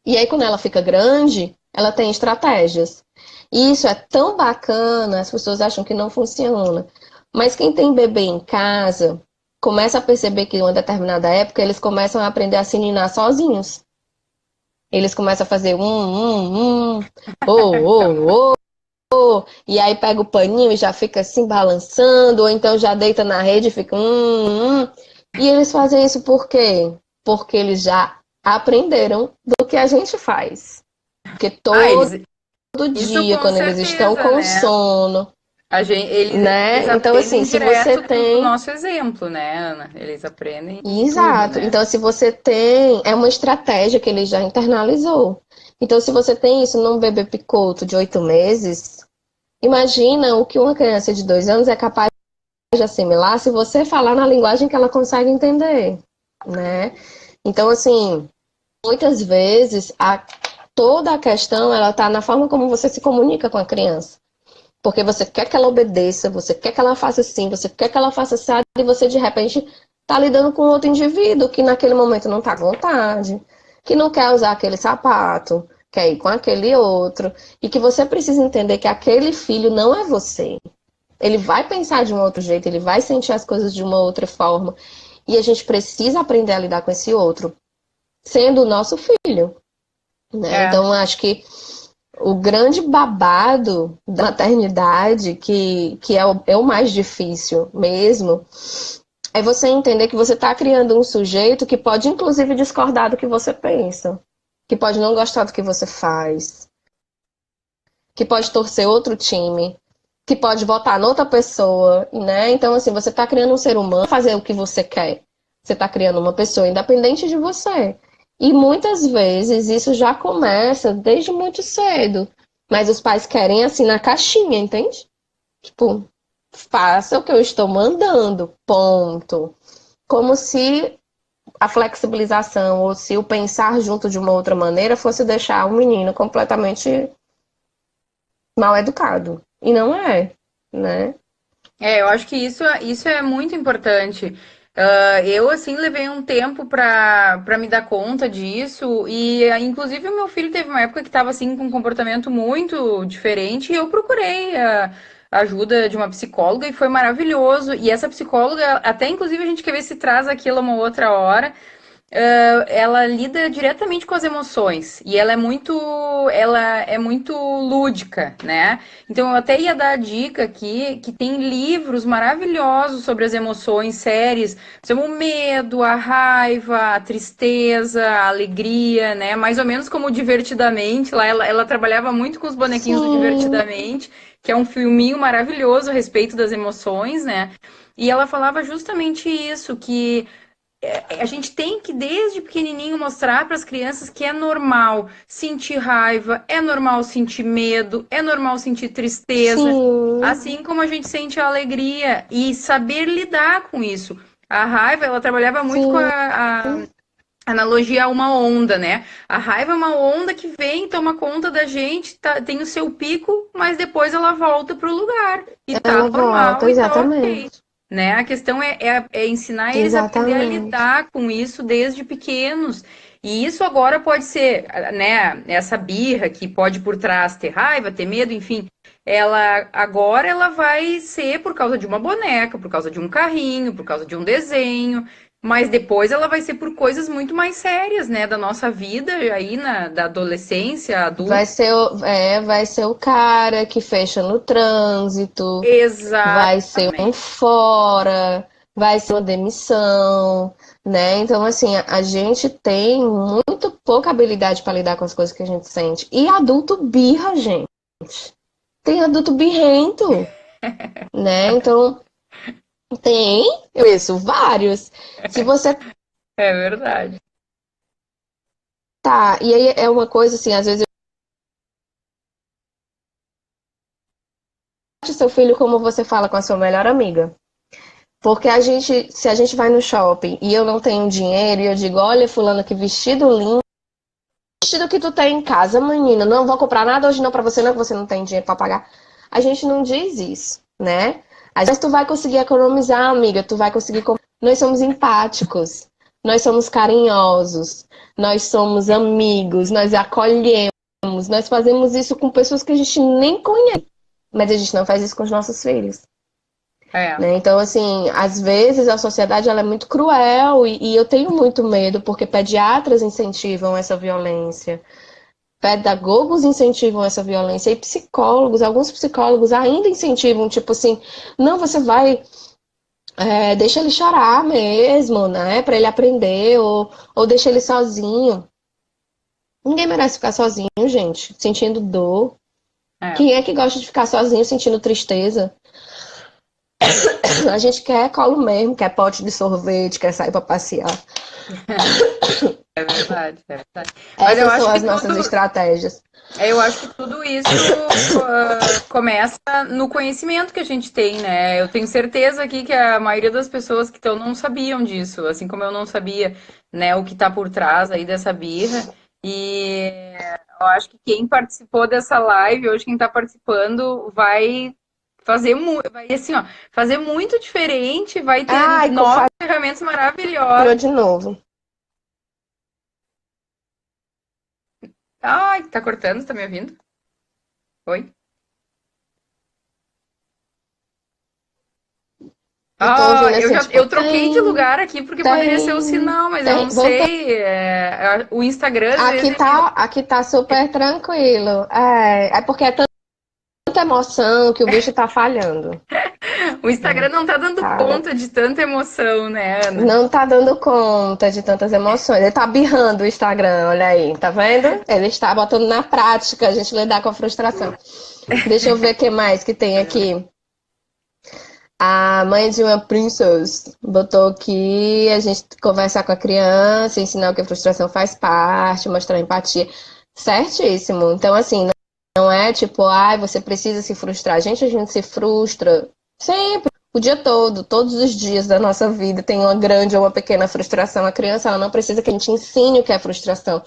E aí, quando ela fica grande, ela tem estratégias. E isso é tão bacana, as pessoas acham que não funciona. Mas quem tem bebê em casa começa a perceber que em uma determinada época eles começam a aprender a se ninar sozinhos. Eles começam a fazer oh, e aí pega o paninho e já fica assim balançando, ou então já deita na rede e fica E eles fazem isso por quê? Porque eles já aprenderam do que a gente faz. Porque todo Isso dia, com quando eles estão certeza, com né? sono, Eles né? Então, assim, aprendem se você direto do tem. nosso exemplo, né, Ana? Eles aprendem tudo, Exato. né? Então, se você tem. É uma estratégia que ele já internalizou. Então, se você tem isso num bebê picoto de 8 meses, imagina o que uma criança de 2 anos é capaz de assimilar se você falar na linguagem que ela consegue entender, né? Então, assim, muitas vezes toda a questão ela tá na forma como você se comunica com a criança. Porque você quer que ela obedeça, você quer que ela faça assim, você quer que ela faça assado, e você de repente tá lidando com outro indivíduo que naquele momento não tá com vontade, que não quer usar aquele sapato, quer ir com aquele outro, e que você precisa entender que aquele filho não é você. Ele vai pensar de um outro jeito, ele vai sentir as coisas de uma outra forma, e a gente precisa aprender a lidar com esse outro, sendo o nosso filho, né? É. Então, acho que o grande babado da maternidade, que é o mais difícil mesmo, é você entender que você está criando um sujeito que pode, inclusive, discordar do que você pensa, que pode não gostar do que você faz, que pode torcer outro time, que pode votar noutra pessoa, né? Então, assim, você está criando um ser humano fazer o que você quer. Você está criando uma pessoa independente de você. E muitas vezes isso já começa desde muito cedo. Mas os pais querem assim na caixinha, entende? Tipo, faça o que eu estou mandando, ponto. Como se a flexibilização ou se o pensar junto de uma outra maneira fosse deixar o menino completamente mal educado. E não é, né? Eu acho que isso é muito importante. Eu, assim, levei um tempo para me dar conta disso, e inclusive o meu filho teve uma época que estava assim com um comportamento muito diferente, e eu procurei a ajuda de uma psicóloga e foi maravilhoso. E essa psicóloga, até inclusive a gente quer ver se traz aquilo uma outra hora. Ela lida diretamente com as emoções e ela é muito lúdica, né? Então eu até ia dar a dica aqui que tem livros maravilhosos sobre as emoções, séries, como o medo, a raiva, a tristeza, a alegria, né? Mais ou menos como o Divertidamente. Lá ela trabalhava muito com os bonequinhos do Sim, Divertidamente, que é um filminho maravilhoso a respeito das emoções, né? E ela falava justamente isso, que a gente tem que, desde pequenininho, mostrar para as crianças que é normal sentir raiva, é normal sentir medo, é normal sentir tristeza, sim, assim como a gente sente a alegria e saber lidar com isso. A raiva, ela trabalhava muito com sim. a analogia a uma onda, né? A raiva é uma onda que vem, toma conta da gente, tem o seu pico, mas depois ela volta para o lugar e tá Ela normal volta, e tá ok. exatamente. Né? A questão é ensinar eles a aprender a Exatamente. lidar com isso desde pequenos. E isso agora pode ser, né? Essa birra que pode por trás ter raiva, ter medo, enfim. Ela vai ser por causa de uma boneca, por causa de um carrinho, por causa de um desenho. Mas depois ela vai ser por coisas muito mais sérias, né? Da nossa vida, aí da adolescência, adulto. Vai ser o cara que fecha no trânsito, vai ser um Exatamente. fora, vai ser uma demissão, né? Então, assim, a gente tem muito pouca habilidade para lidar com as coisas que a gente sente. E adulto birra, gente. Tem adulto birrento, né? Então, tem, eu conheço vários. Se você É verdade. tá, e aí é uma coisa assim, às vezes eu seu filho como você fala com a sua melhor amiga. Porque se a gente vai no shopping e eu não tenho dinheiro e eu digo, olha, fulano, que vestido lindo, vestido que tu tem em casa, menina, não vou comprar nada hoje não pra você não, que você não tem dinheiro pra pagar. A gente não diz isso, né? Às vezes tu vai conseguir economizar, amiga, tu vai conseguir. Nós somos empáticos, nós somos carinhosos, nós somos amigos, nós acolhemos, nós fazemos isso com pessoas que a gente nem conhece, mas a gente não faz isso com os nossos filhos. É. Né? Então, assim, às vezes a sociedade ela é muito cruel e eu tenho muito medo porque pediatras incentivam essa violência, pedagogos incentivam essa violência e psicólogos, alguns psicólogos ainda incentivam, tipo assim, não, você vai, deixa ele chorar mesmo, né, para ele aprender ou deixa ele sozinho. Ninguém merece ficar sozinho, gente, sentindo dor. É. Quem é que gosta de ficar sozinho sentindo tristeza? A gente quer colo mesmo, quer pote de sorvete, quer sair para passear. É verdade, é verdade. Mas Essas são as nossas estratégias. eu acho que tudo isso começa no conhecimento que a gente tem, né? Eu tenho certeza aqui que a maioria das pessoas que estão não sabiam disso, assim como eu não sabia, né, o que está por trás aí dessa birra. E eu acho que quem participou dessa live, hoje quem está participando, vai fazer muito, vai assim, ó, fazer muito diferente, vai ter Ai, novas ferramentas maravilhosas. falhou de novo. Ai, tá cortando, tá me ouvindo? Oi? Eu tô ouvindo Eu assim, já tipo, eu troquei de lugar aqui porque poderia ser o sinal, mas eu tem. não sei. O Instagram, às vezes, ele. Aqui tá super tranquilo. É porque é tanta emoção que o bicho tá falhando. O Instagram não tá dando Tá. conta de tanta emoção, né, Ana? Não tá dando conta de tantas emoções. Ele tá birrando o Instagram, olha aí, tá vendo? Ele está botando na prática a gente lidar com a frustração. Deixa eu ver o que mais que tem aqui. A mãe de uma princess botou que a gente conversar com a criança, ensinar que a frustração faz parte, mostrar empatia. Certíssimo. Então, assim, não é tipo, ai, você precisa se frustrar. A gente se frustra sempre. o dia todo, todos os dias da nossa vida tem uma grande ou uma pequena frustração. A criança, ela não precisa que a gente ensine o que é frustração.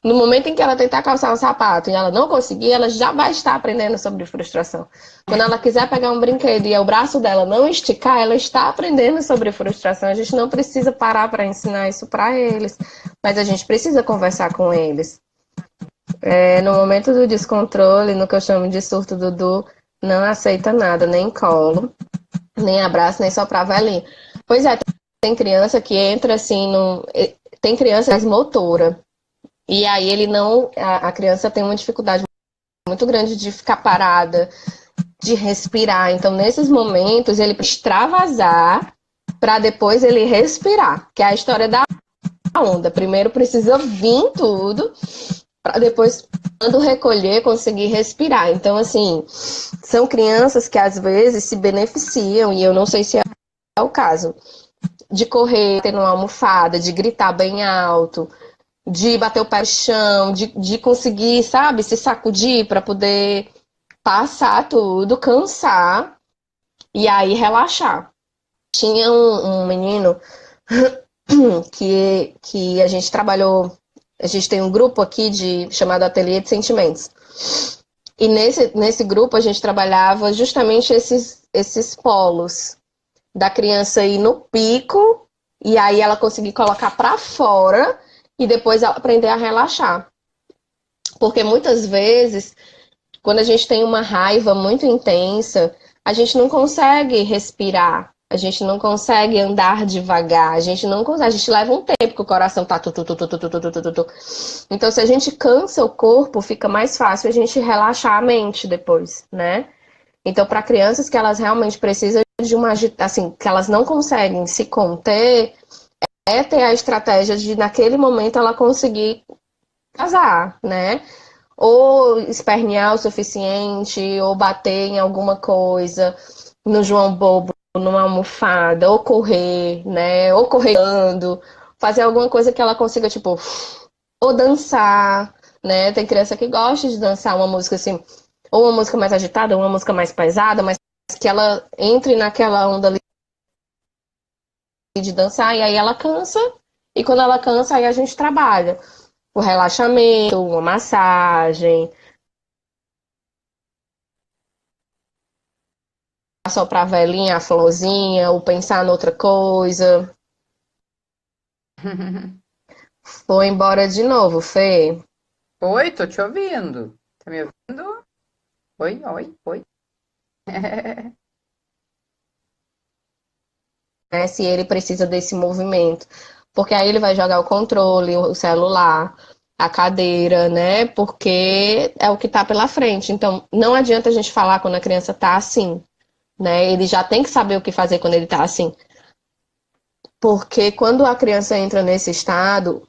No momento em que ela tentar calçar um sapato e ela não conseguir, ela já vai estar aprendendo sobre frustração. Quando ela quiser pegar um brinquedo e o braço dela não esticar, ela está aprendendo sobre frustração. A gente não precisa parar para ensinar isso para eles, mas a gente precisa conversar com eles. No momento do descontrole, no que eu chamo de surto Dudu, não aceita nada, nem colo, nem abraço, nem soprar velhinho. Pois é, tem criança que entra assim, tem criança mais motora. E aí ele não. A criança tem uma dificuldade muito grande de ficar parada, de respirar. Então, nesses momentos, ele precisa extravasar para depois ele respirar. Que é a história da onda. Primeiro precisa vir tudo, para depois, quando recolher, conseguir respirar. Então, assim, são crianças que às vezes se beneficiam, e eu não sei se é o caso, de correr, ter uma almofada, de gritar bem alto, de bater o pé no chão, de conseguir, sabe, se sacudir para poder passar tudo, cansar e aí relaxar. Tinha um menino que a gente trabalhou, a gente tem um grupo aqui chamado Ateliê de Sentimentos. E nesse grupo a gente trabalhava justamente esses polos da criança ir no pico e aí ela conseguir colocar para fora e depois ela aprender a relaxar. Porque muitas vezes, quando a gente tem uma raiva muito intensa, a gente não consegue respirar, a gente não consegue andar devagar, a gente não consegue, a gente leva um tempo que o coração tá tu. Então, se a gente cansa o corpo, fica mais fácil a gente relaxar a mente depois, né? Então, para crianças que elas realmente precisam de uma, assim, que elas não conseguem se conter, ter a estratégia de, naquele momento, ela conseguir casar, né? Ou espernear o suficiente, ou bater em alguma coisa, no João Bobo, numa almofada, ou correr, né? Ou correndo, fazer alguma coisa que ela consiga, tipo, ou dançar, né? Tem criança que gosta de dançar uma música assim, ou uma música mais agitada, ou uma música mais pesada, mas que ela entre naquela onda ali de dançar, e aí ela cansa, e quando ela cansa, aí a gente trabalha o relaxamento, uma massagem, soprar a velinha, a florzinha, ou pensar noutra coisa. Foi embora de novo, Fê. Oi, tô te ouvindo. Tá me ouvindo? Oi, oi, oi. Né, se ele precisa desse movimento. Porque aí ele vai jogar o controle, o celular, a cadeira, né? Porque é o que tá pela frente. Então, não adianta a gente falar quando a criança tá assim, né? Ele já tem que saber o que fazer quando ele tá assim. Porque quando a criança entra nesse estado,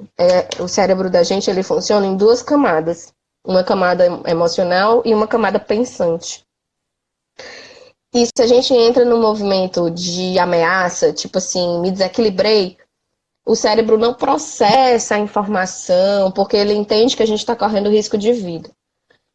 o cérebro da gente ele funciona em duas camadas. Uma camada emocional e uma camada pensante. E se a gente entra no movimento de ameaça, tipo assim, me desequilibrei, o cérebro não processa a informação, porque ele entende que a gente está correndo risco de vida.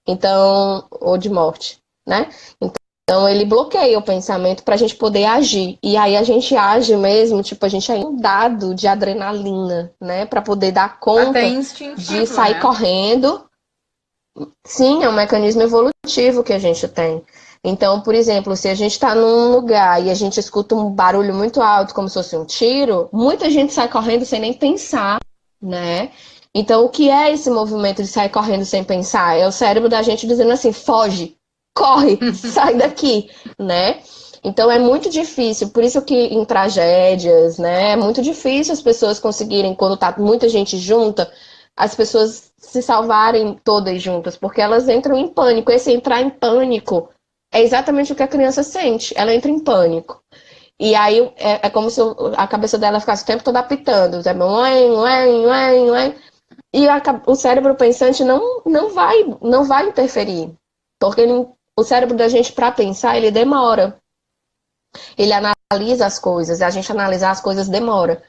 Então, ou de morte, né? Então, ele bloqueia o pensamento para a gente poder agir. E aí a gente age mesmo, tipo, a gente é inundado de adrenalina, né? Para poder dar conta Até instintivo, de sair né? correndo. Sim, é um mecanismo evolutivo que a gente tem. Então, por exemplo, se a gente está num lugar e a gente escuta um barulho muito alto, como se fosse um tiro, muita gente sai correndo sem nem pensar, né? Então, o que é esse movimento de sair correndo sem pensar? É o cérebro da gente dizendo assim, foge, corre, sai daqui, né? Então, é muito difícil, por isso que em tragédias, né? É muito difícil as pessoas conseguirem, quando tá muita gente junta, as pessoas se salvarem todas juntas, porque elas entram em pânico. Esse entrar em pânico é exatamente o que a criança sente. Ela entra em pânico. E aí é como se a cabeça dela ficasse o tempo todo apitando. E o cérebro pensante não vai interferir. Porque o cérebro da gente, para pensar, ele demora. Ele analisa as coisas. A gente analisar as coisas demora.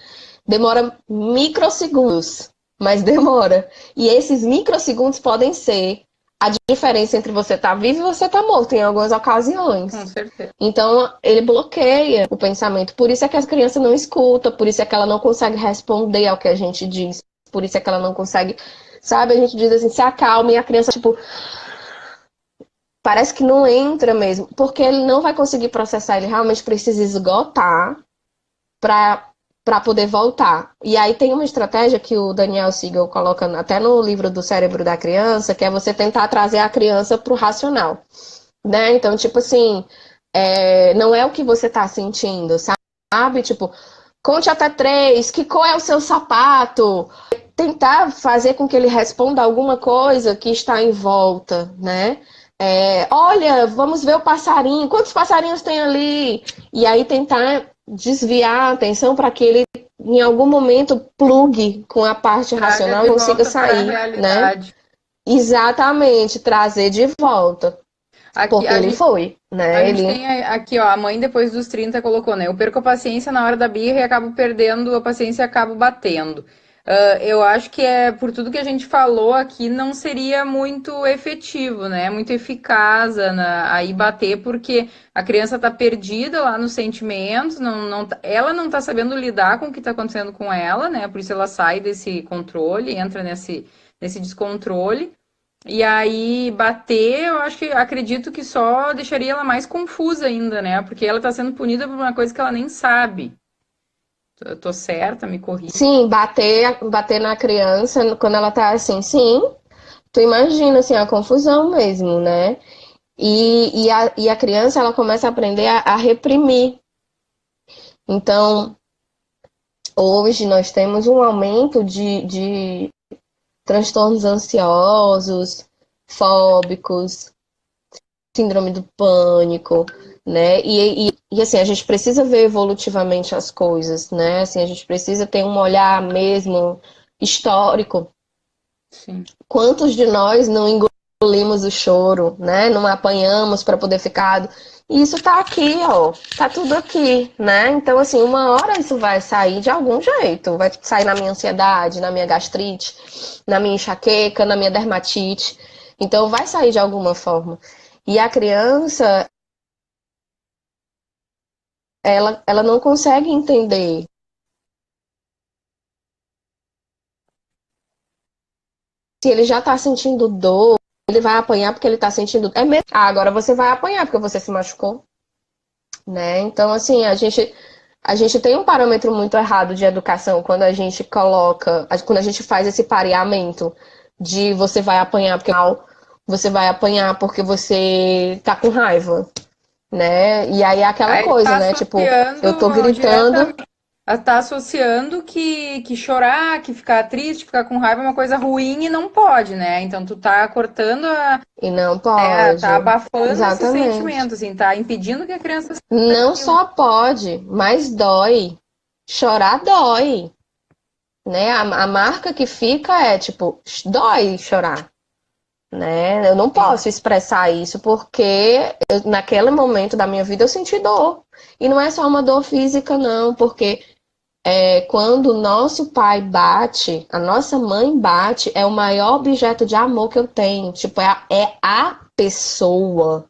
Demora microsegundos, mas demora. E esses microsegundos podem ser a diferença entre você estar vivo e você estar morto em algumas ocasiões. Com certeza. Então, ele bloqueia o pensamento. Por isso é que as crianças não escutam, por isso é que ela não consegue responder ao que a gente diz, por isso é que ela não consegue, sabe? A gente diz assim, se acalme, e a criança, tipo, parece que não entra mesmo, porque ele não vai conseguir processar, ele realmente precisa esgotar para poder voltar. E aí tem uma estratégia que o Daniel Siegel coloca até no livro do Cérebro da Criança, que é você tentar trazer a criança para o racional, né? Então, tipo assim, não é o que você tá sentindo, sabe? Tipo, conte até 3, que cor é o seu sapato? Tentar fazer com que ele responda alguma coisa que está em volta, né? Olha, vamos ver o passarinho. Quantos passarinhos tem ali? E aí tentar desviar a atenção para que ele, em algum momento, plugue com a parte racional e consiga sair, né? Exatamente, trazer de volta. Porque ele foi, né? A gente tem aqui, ó, a mãe depois dos 30 colocou, né? Eu perco a paciência na hora da birra e acabo perdendo a paciência e acabo batendo. Eu acho que por tudo que a gente falou aqui, não seria muito efetivo, né? Muito eficaz aí bater, porque a criança tá perdida lá nos sentimentos, ela não tá sabendo lidar com o que tá acontecendo com ela, né? Por isso ela sai desse controle, entra nesse descontrole. E aí, bater, acredito que só deixaria ela mais confusa ainda, né? Porque ela tá sendo punida por uma coisa que ela nem sabe. Eu tô certa, me corrija. Sim, bater na criança quando ela tá assim, sim. Tu imagina, assim, a confusão mesmo, né? E a criança, ela começa a aprender a reprimir. Então, hoje nós temos um aumento de transtornos ansiosos, fóbicos, síndrome do pânico, né? E assim, a gente precisa ver evolutivamente as coisas, né? Assim, a gente precisa ter um olhar mesmo histórico. Sim. Quantos de nós não engolimos o choro, né? Não apanhamos para poder ficar... Isso tá aqui, ó. Tá tudo aqui, né? Então, assim, uma hora isso vai sair de algum jeito. Vai sair na minha ansiedade, na minha gastrite, na minha enxaqueca, na minha dermatite. Então, vai sair de alguma forma. E a criança, ela não consegue entender. Se ele já tá sentindo dor, ele vai apanhar porque ele tá sentindo... agora você vai apanhar porque você se machucou. Né? Então, assim, a gente tem um parâmetro muito errado de educação quando a gente quando a gente faz esse pareamento de você vai apanhar porque você tá com raiva, né? E aí é aquela coisa, né? Tipo, eu tô gritando... Tá associando que chorar, que ficar triste, ficar com raiva é uma coisa ruim e não pode, né? Então tu tá cortando E não pode. tá abafando esse Exatamente. sentimento, assim, tá impedindo que a criança... Não só pode, mas dói. Chorar dói. Né? A marca que fica é, tipo, dói chorar. Né? Eu não posso expressar isso porque naquele momento da minha vida eu senti dor. E não é só uma dor física, não, porque quando o nosso pai bate, a nossa mãe bate, é o maior objeto de amor que eu tenho. Tipo, é a pessoa.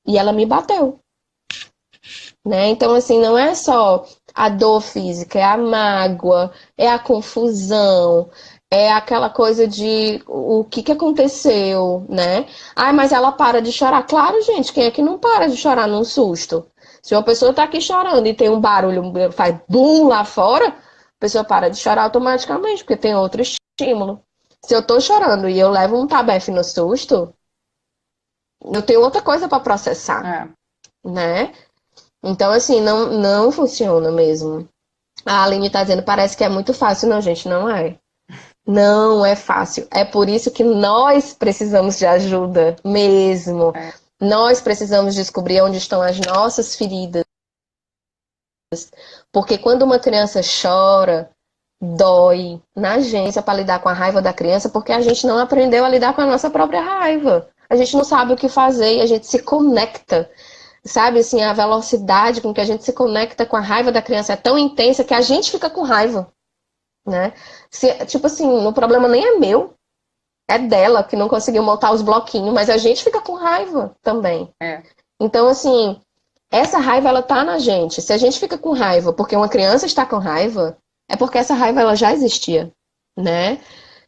E ela me bateu. Né? Então, assim, não é só a dor física, é a mágoa, é a confusão, é aquela coisa de o que aconteceu, né? Ai, mas ela para de chorar. Claro, gente, quem é que não para de chorar num susto? Se uma pessoa tá aqui chorando e tem um barulho, faz bum lá fora, a pessoa para de chorar automaticamente, porque tem outro estímulo. Se eu tô chorando e eu levo um tabefe no susto, eu tenho outra coisa para processar, né? Então, assim, não funciona mesmo. A Aline tá dizendo, parece que é muito fácil. Não, gente, não é. Não é fácil. É por isso que nós precisamos de ajuda mesmo. Nós precisamos descobrir onde estão as nossas feridas. Porque quando uma criança chora, dói na gente para lidar com a raiva da criança, porque a gente não aprendeu a lidar com a nossa própria raiva. A gente não sabe o que fazer e a gente se conecta. Sabe, assim, a velocidade com que a gente se conecta com a raiva da criança é tão intensa que a gente fica com raiva, né? Tipo assim, o problema nem é meu, É dela que não conseguiu montar os bloquinhos, mas a gente fica com raiva também. É. Então, assim, essa raiva, ela tá na gente. Se a gente fica com raiva porque uma criança está com raiva, é porque essa raiva, ela já existia, né?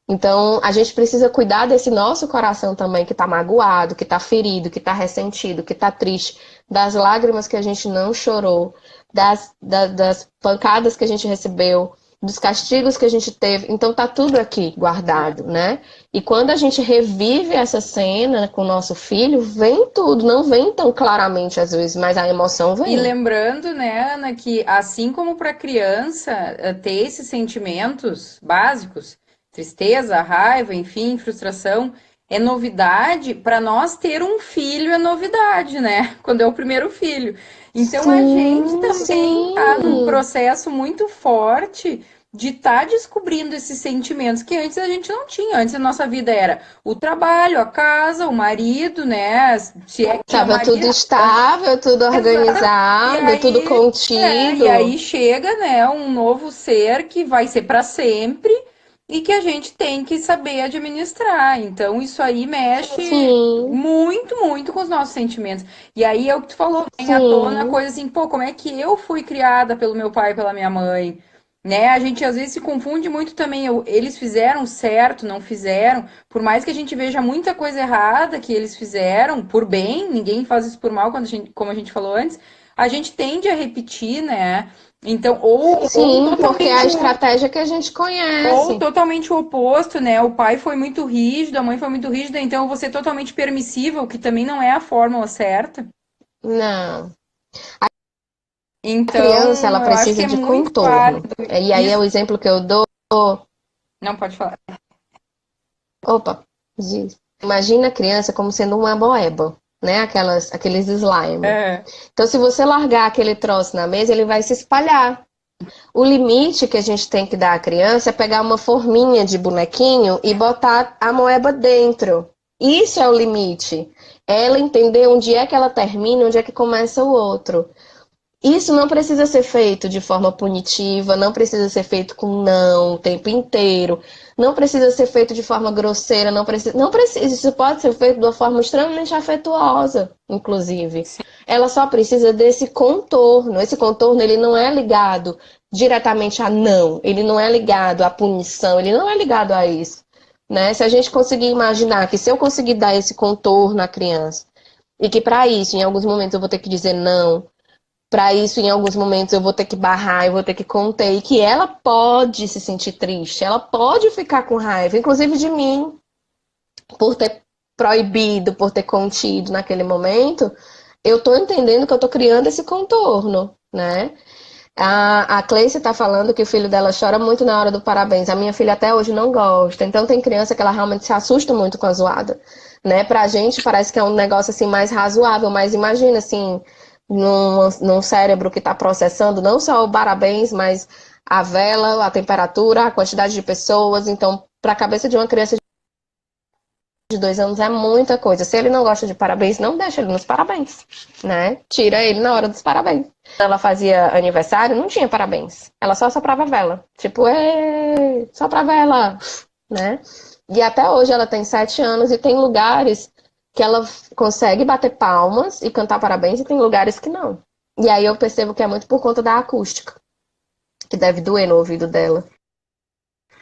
Então, a gente precisa cuidar desse nosso coração também, que tá magoado, que tá ferido, que tá ressentido, que tá triste, das lágrimas que a gente não chorou, das pancadas que a gente recebeu, dos castigos que a gente teve. Então, tá tudo aqui guardado, né? E quando a gente revive essa cena com o nosso filho, vem tudo. Não vem tão claramente às vezes, mas a emoção E vem. lembrando, né, Ana, que assim como para criança ter esses sentimentos básicos, tristeza, raiva, enfim, frustração, é novidade, para nós ter um filho é novidade, né? Quando é o primeiro filho. Então a gente Sim, também está num sim. processo muito forte de estar descobrindo esses sentimentos que antes a gente não tinha. Antes a nossa vida era o trabalho, a casa, o marido, né? Se é que tinha Tava tudo marido. estável, tudo E organizado, tudo aí, e contido. aí chega, né, um novo ser que vai ser para sempre e que a gente tem que saber administrar. Então, isso aí mexe Sim, muito, muito com os nossos sentimentos. E aí é o que tu falou, vem à tona a sim. coisa assim, pô, como é que eu fui criada pelo meu pai e pela minha mãe? Né? A gente às vezes se confunde muito também. Eles fizeram certo, não fizeram. Por mais que a gente veja muita coisa errada que eles fizeram, por bem, ninguém faz isso por mal, quando como a gente falou antes, a gente tende a repetir, né? Então, Sim, porque é a estratégia que a gente ou conhece. totalmente o oposto, né? O pai foi muito rígido, a mãe foi muito rígida, então eu vou ser totalmente permissível, que também não é a fórmula certa. Não. A criança, Então, ela eu acho que precisa é de muito contorno. válido E aí é isso. o exemplo que eu dou. Não pode falar. Opa, diz. Imagina a criança como sendo uma moeba, né? Aqueles slime. É, Então, se você largar aquele troço na mesa, ele vai se espalhar. O limite que a gente tem que dar à criança é pegar uma forminha de bonequinho e botar a moeba dentro. Isso é o limite. Ela entender onde é que ela termina, onde é que começa o outro. Isso não precisa ser feito de forma punitiva, não precisa ser feito com não o tempo inteiro, não precisa ser feito de forma grosseira, não precisa, isso pode ser feito de uma forma extremamente afetuosa, inclusive. Ela só precisa desse contorno. Esse contorno ele não é ligado diretamente a não, ele não é ligado à punição, ele não é ligado a isso, né? Se a gente conseguir imaginar que se eu conseguir dar esse contorno à criança e que para isso, em alguns momentos eu vou ter que dizer não, para isso, em alguns momentos, eu vou ter que barrar, eu vou ter que conter. E que ela pode se sentir triste, ela pode ficar com raiva, inclusive de mim, por ter proibido, por ter contido naquele momento. Eu tô entendendo que eu tô criando esse contorno, né? A Cleice tá falando que o filho dela chora muito na hora do parabéns. A minha filha até hoje não gosta. Então tem criança que ela realmente se assusta muito com a zoada, né? Pra gente parece que é um negócio assim mais razoável, mas imagina assim, num cérebro que tá processando não só o parabéns, mas a vela, a temperatura, a quantidade de pessoas. Então, para a cabeça de uma criança de 2 anos é muita coisa. Se ele não gosta de parabéns, não deixa ele nos parabéns, né? Tira ele na hora dos parabéns. Ela fazia aniversário, não tinha parabéns. Ela só soprava vela. Tipo, sopra vela, né? E até hoje ela tem 7 anos e tem lugares que ela consegue bater palmas e cantar parabéns e tem lugares que não. E aí eu percebo que é muito por conta da acústica, que deve doer no ouvido dela.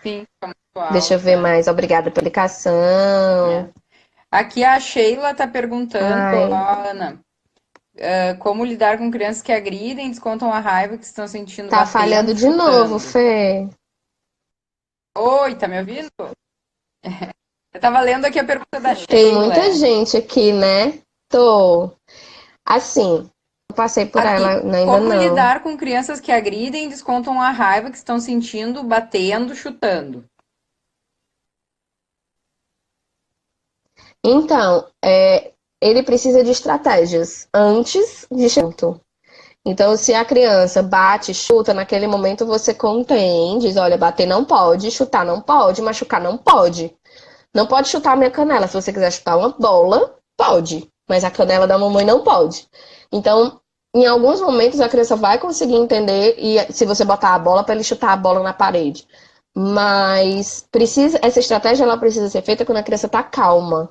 sim, fica muito Deixa eu ver alta. mais. Obrigada pela É. indicação. Aqui a Sheila tá perguntando, ó, Ai, Ana, como lidar com crianças que agridem, descontam a raiva que estão sentindo tá batendo, falhando de novo, chutando. Fê. Oi, tá me ouvindo? Eu tava lendo aqui a pergunta da Tem Sheila. muita gente aqui, né? Tô. Assim, não passei por ela Aqui, ainda como não. lidar com crianças que agridem e descontam a raiva que estão sentindo, batendo, chutando? Então, ele precisa de estratégias antes de chuto. Então, se a criança bate, chuta, naquele momento você contém, diz, olha, bater não pode, chutar não pode, machucar não pode. Não pode chutar a minha canela. Se você quiser chutar uma bola, pode. Mas a canela da mamãe não pode. Então, em alguns momentos a criança vai conseguir entender e se você botar a bola para ele chutar a bola na parede. Mas essa estratégia ela precisa ser feita quando a criança está calma,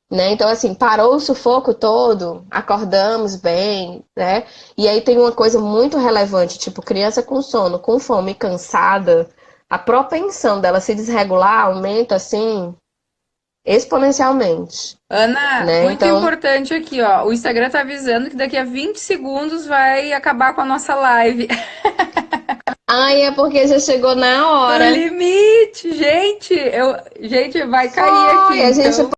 né? Então, assim, parou o sufoco todo, acordamos bem, né? E aí tem uma coisa muito relevante, tipo, criança com sono, com fome, cansada, a propensão dela se desregular aumenta, assim, exponencialmente, Ana, né? muito Então, importante aqui, ó. O Instagram tá avisando que daqui a 20 segundos vai acabar com a nossa live. ai, é porque já chegou na No hora. limite, gente, gente, vai cair aqui, Foi, a gente então.